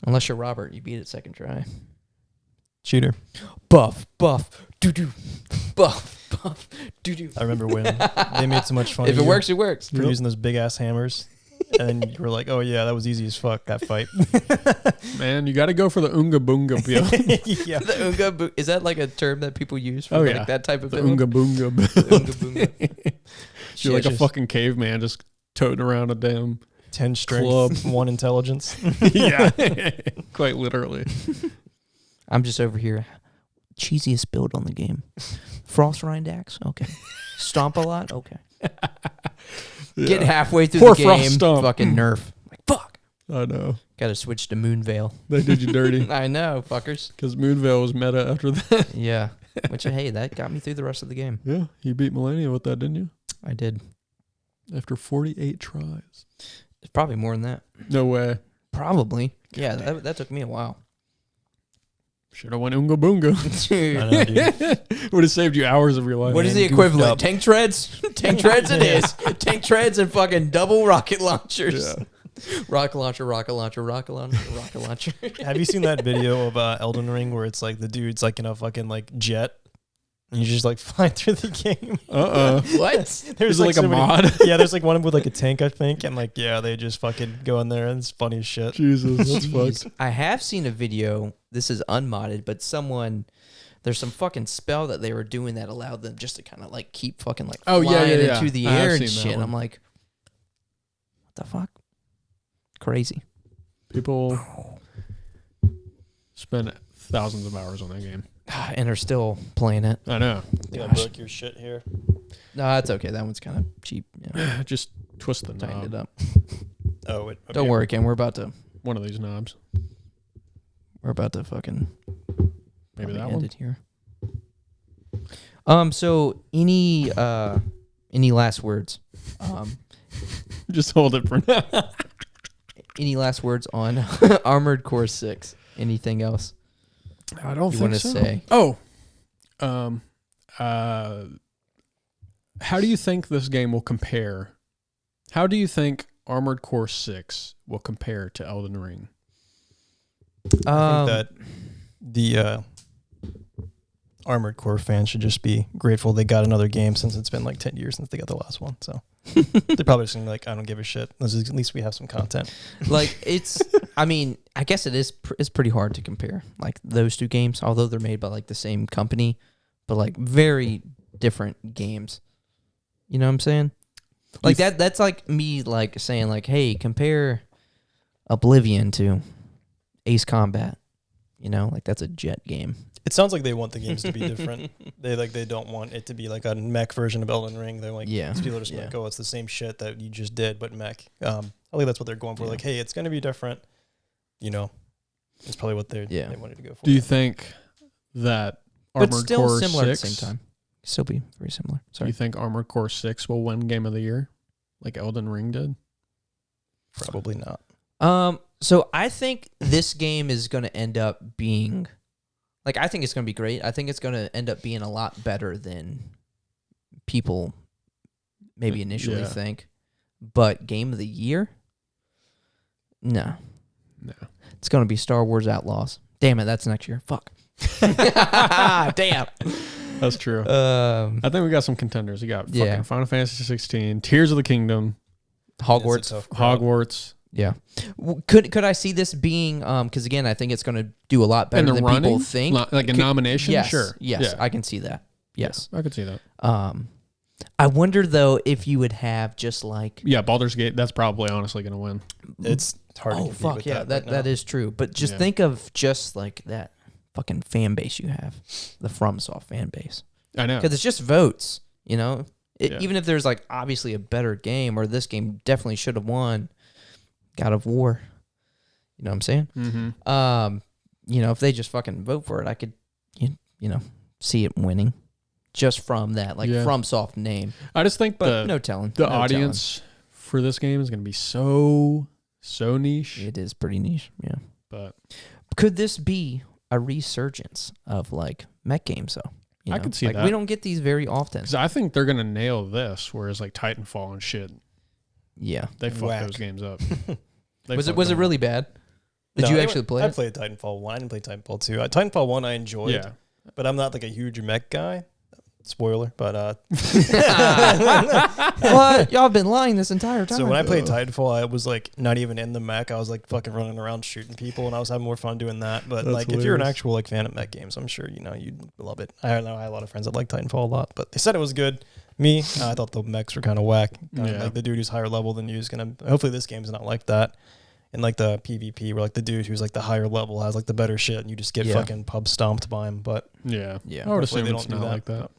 Unless you're Robert, you beat it second try. Cheater. Buff, doo-doo. Buff, doo-doo. I remember when they made so much fun. If it works, it works. For using those big ass hammers. And then you were like, oh yeah, that was easy as fuck, that fight. Man, you got to go for the Oonga Boonga build. Yeah. The Oonga is that like a term that people use for that type of the build? Oonga Boonga build. The Oonga Boonga. You're like a fucking caveman just toting around a damn 10 strength, club. 1 intelligence. Yeah. Quite literally. I'm just over here. Cheesiest build on the game. Frost Rind Axe? Okay. Stomp a lot? Okay. Get halfway through the game, fucking nerf. Like, fuck. I know. Got to switch to Moonveil. They did you dirty. I know, fuckers. Because Moonveil was meta after that. Yeah. Which, hey, that got me through the rest of the game. Yeah. You beat Millennia with that, didn't you? I did. After 48 tries. It's probably more than that. No way. Probably. Yeah, that took me a while. Should have went Oonga Boonga. I know, dude. Would have saved you hours of your life. What is the equivalent? Tank treads? Tank treads it is. Tank treads and fucking double rocket launchers. Yeah. Rocket launcher, rocket launcher, rocket launcher, rocket launcher. Have you seen that video of Elden Ring where it's like the dude's like in a fucking like jet and you just like fly through the game? What? There's like a mod? Yeah, there's like one with like a tank, I think, and like they just fucking go in there and it's funny as shit. Jesus, that's fucked. I have seen a video. This is unmodded, but there's some fucking spell that they were doing that allowed them just to kind of like keep fucking like flying into the air and shit. And I'm like, the fuck? Crazy. People spend thousands of hours on that game. And are still playing it. I know. I broke your shit here. No, that's okay. That one's kind of cheap. Yeah. Just twist the Tightened knob. it up. Oh, wait. Okay. Don't worry, Ken. We're about to One of these knobs. fucking Maybe that end one. it here. So any last words? Just hold it for now. Any last words on Armored Core 6? Anything else I don't you think want to so. say? Oh, how do you think this game will compare? How do you think Armored Core 6 will compare to Elden Ring? I think that the Armored Core fans should just be grateful they got another game since it's been like 10 years since they got the last one. So they're probably just gonna be like, I don't give a shit. At least we have some content. Like it's, I mean, I guess it is. It's pretty hard to compare like those two games, although they're made by like the same company, but like very different games. You know what I'm saying? Like that's like me like saying like, hey, compare Oblivion to Ace Combat. You know, like that's a jet game. It sounds like they want the games to be different. They don't want it to be like a mech version of Elden Ring. They're like, Yeah. these people are just like, oh, it's the same shit that you just did, but mech. I think that's what they're going for. Yeah. Like, hey, it's gonna be different. You know, it's probably what they Yeah. wanted to go for. Do you think that Armored But still Core similar 6, at the same time. Still be very similar. Do Sorry. you think Armored Core 6 will win Game of the Year like Elden Ring did? Probably not. So I think this game is going to end up being, like, I think it's going to be great. I think it's going to end up being a lot better than people maybe initially Yeah. think. But Game of the Year? No. No. It's going to be Star Wars Outlaws. Damn it, that's next year. Fuck. Damn. That's true. I think we got some contenders. We got fucking Yeah. Final Fantasy 16, Tears of the Kingdom, Hogwarts. It's a tough crowd. Hogwarts. Yeah. Could I see this being, because again, I think it's going to do a lot better In the than running? people think. Like a nomination? Yes. Sure. Yes, Yeah. I can see that. Yes. I could see that. I wonder though if you would have just like, Yeah, Baldur's Gate, that's probably honestly going to win. It's hard to oh compete fuck with yeah, that. that is true. But just Yeah. think of just like that fucking fan base you have, the FromSoft fan base, I know. because it's just votes. You know, Yeah. even if there's like obviously a better game or this game definitely should have won, God of War. You know what I'm saying? Mm-hmm. You know, if they just fucking vote for it, I could, you know, see it winning just from that, like Yeah. FromSoft name. I just think But no telling. the No audience for this game is going to be so niche. telling. It is pretty niche. Yeah. But Could this be a resurgence of like mech games though? You I know? could see like, that. We don't get these very often. because I think they're going to nail this, whereas like Titanfall and shit, Yeah. they fuck Whack. those games up. Was it really bad? Did No, you I actually play I it? played Titanfall 1. I didn't play Titanfall 2. Titanfall 1 I enjoyed, Yeah. but I'm not like a huge mech guy. Spoiler, but What? Y'all been lying this entire time. so when I played Titanfall, I was like not even in the mech. I was like fucking running around shooting people, and I was having more fun doing that. But That's like if you're an hilarious. actual like fan of mech games, I'm sure you'd love it. I know I had a lot of friends that like Titanfall a lot, but they said it was good. Me, I thought the mechs were kind of whack. Yeah. Like the dude who's higher level than you is gonna. Hopefully this game's not like that. And like the PvP, where like the dude who's like the higher level has like the better shit, and you just get Yeah. fuculd pub stomped by him. But Yeah. Yeah. I would hopefully assume they it's don't do not that. like that.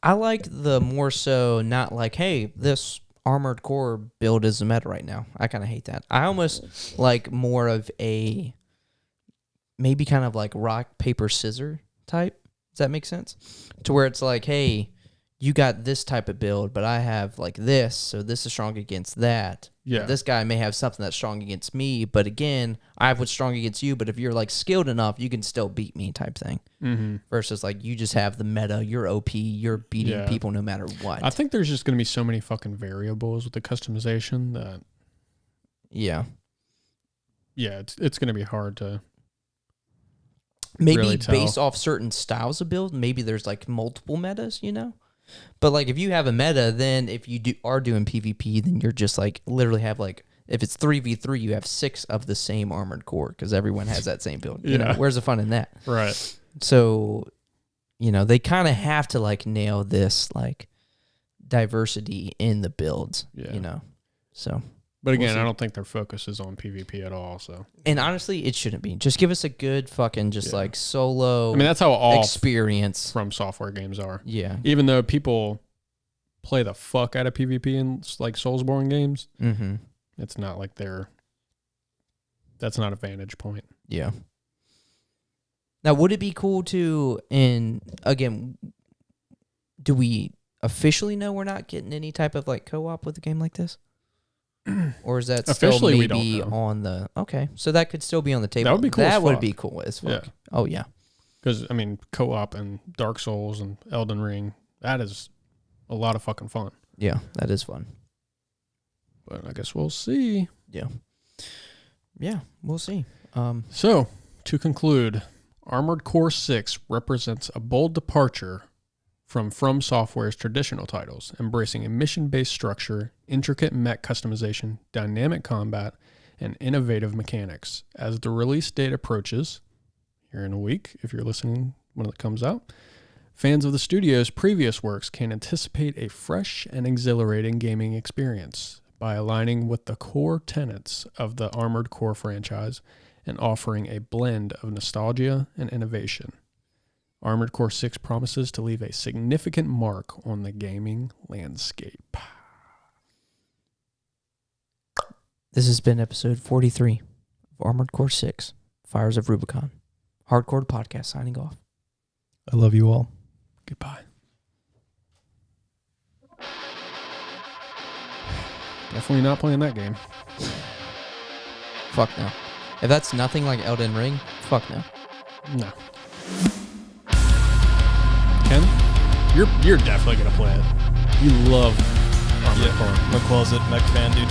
I like the more so not like, hey, this Armored Core build is the meta right now. I kind of hate that. I almost like more of a maybe kind of like rock, paper, scissor type. Does that make sense? To where it's like, hey, you got this type of build, but I have like this, so this is strong against that. Yeah. This guy may have something that's strong against me, but again, I have what's strong against you, but if you're like skilled enough, you can still beat me type thing. Mm-hmm. Versus like you just have the meta, you're OP, you're beating Yeah. people no matter what. I think there's just going to be so many fucking variables with the customization that, Yeah. yeah, it's going to be hard to. Maybe really tell. based off certain styles of build, maybe there's like multiple metas, you know? But like if you have a meta, then if you are doing PvP, then you're just like literally have like, if it's 3v3, you have 6 of the same armored core because everyone has that same build. You know, Yeah. where's the fun in that? Right. So, you know, they kind of have to like nail this like diversity in the builds, Yeah. you know? So, But again, We'll see. I don't think their focus is on PvP at all. So, And honestly, it shouldn't be. Just give us a good fucking like solo. I mean, that's how all experience From Software games are. Yeah. Even though people play the fuck out of PvP in like Soulsborne games, Mm-hmm. it's not like that's not a vantage point. Yeah. Now, would it be cool to, and again, do we officially know we're not getting any type of like co-op with a game like this? Or is that still Officially, we maybe don't know. on the, okay, so that could still be on the table. That would be cool as That would fuck. be cool as fuck. Yeah. Oh, yeah. Because, I mean, co-op and Dark Souls and Elden Ring, that is a lot of fucking fun. Yeah, that is fun. But I guess we'll see. Yeah. Yeah, we'll see. So, to conclude, Armored Core 6 represents a bold departure from FromSoftware's traditional titles, embracing a mission-based structure, intricate mech customization, dynamic combat, and innovative mechanics. As the release date approaches, here in a week, if you're listening when it comes out, fans of the studio's previous works can anticipate a fresh and exhilarating gaming experience by aligning with the core tenets of the Armored Core franchise and offering a blend of nostalgia and innovation. Armored Core 6 promises to leave a significant mark on the gaming landscape. This has been episode 43 of Armored Core 6, Fires of Rubicon. Hardcore Podcast signing off. I love you all. Goodbye. Definitely not playing that game. Fuck no. If that's nothing like Elden Ring, fuck no. No. Ken, you're definitely gonna play it. You love Armored Core. I'm a closet mech fan, dude.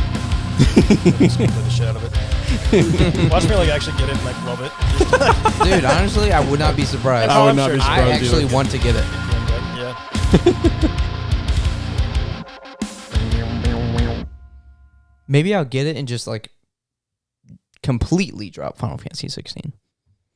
I'm just gonna play the shit out of it. Watch me like actually get it and like love it. Dude, honestly, I would not be surprised. I would I'm not sure be I surprised. actually either. want to get it. Yeah. Maybe I'll get it and just like completely drop Final Fantasy 16.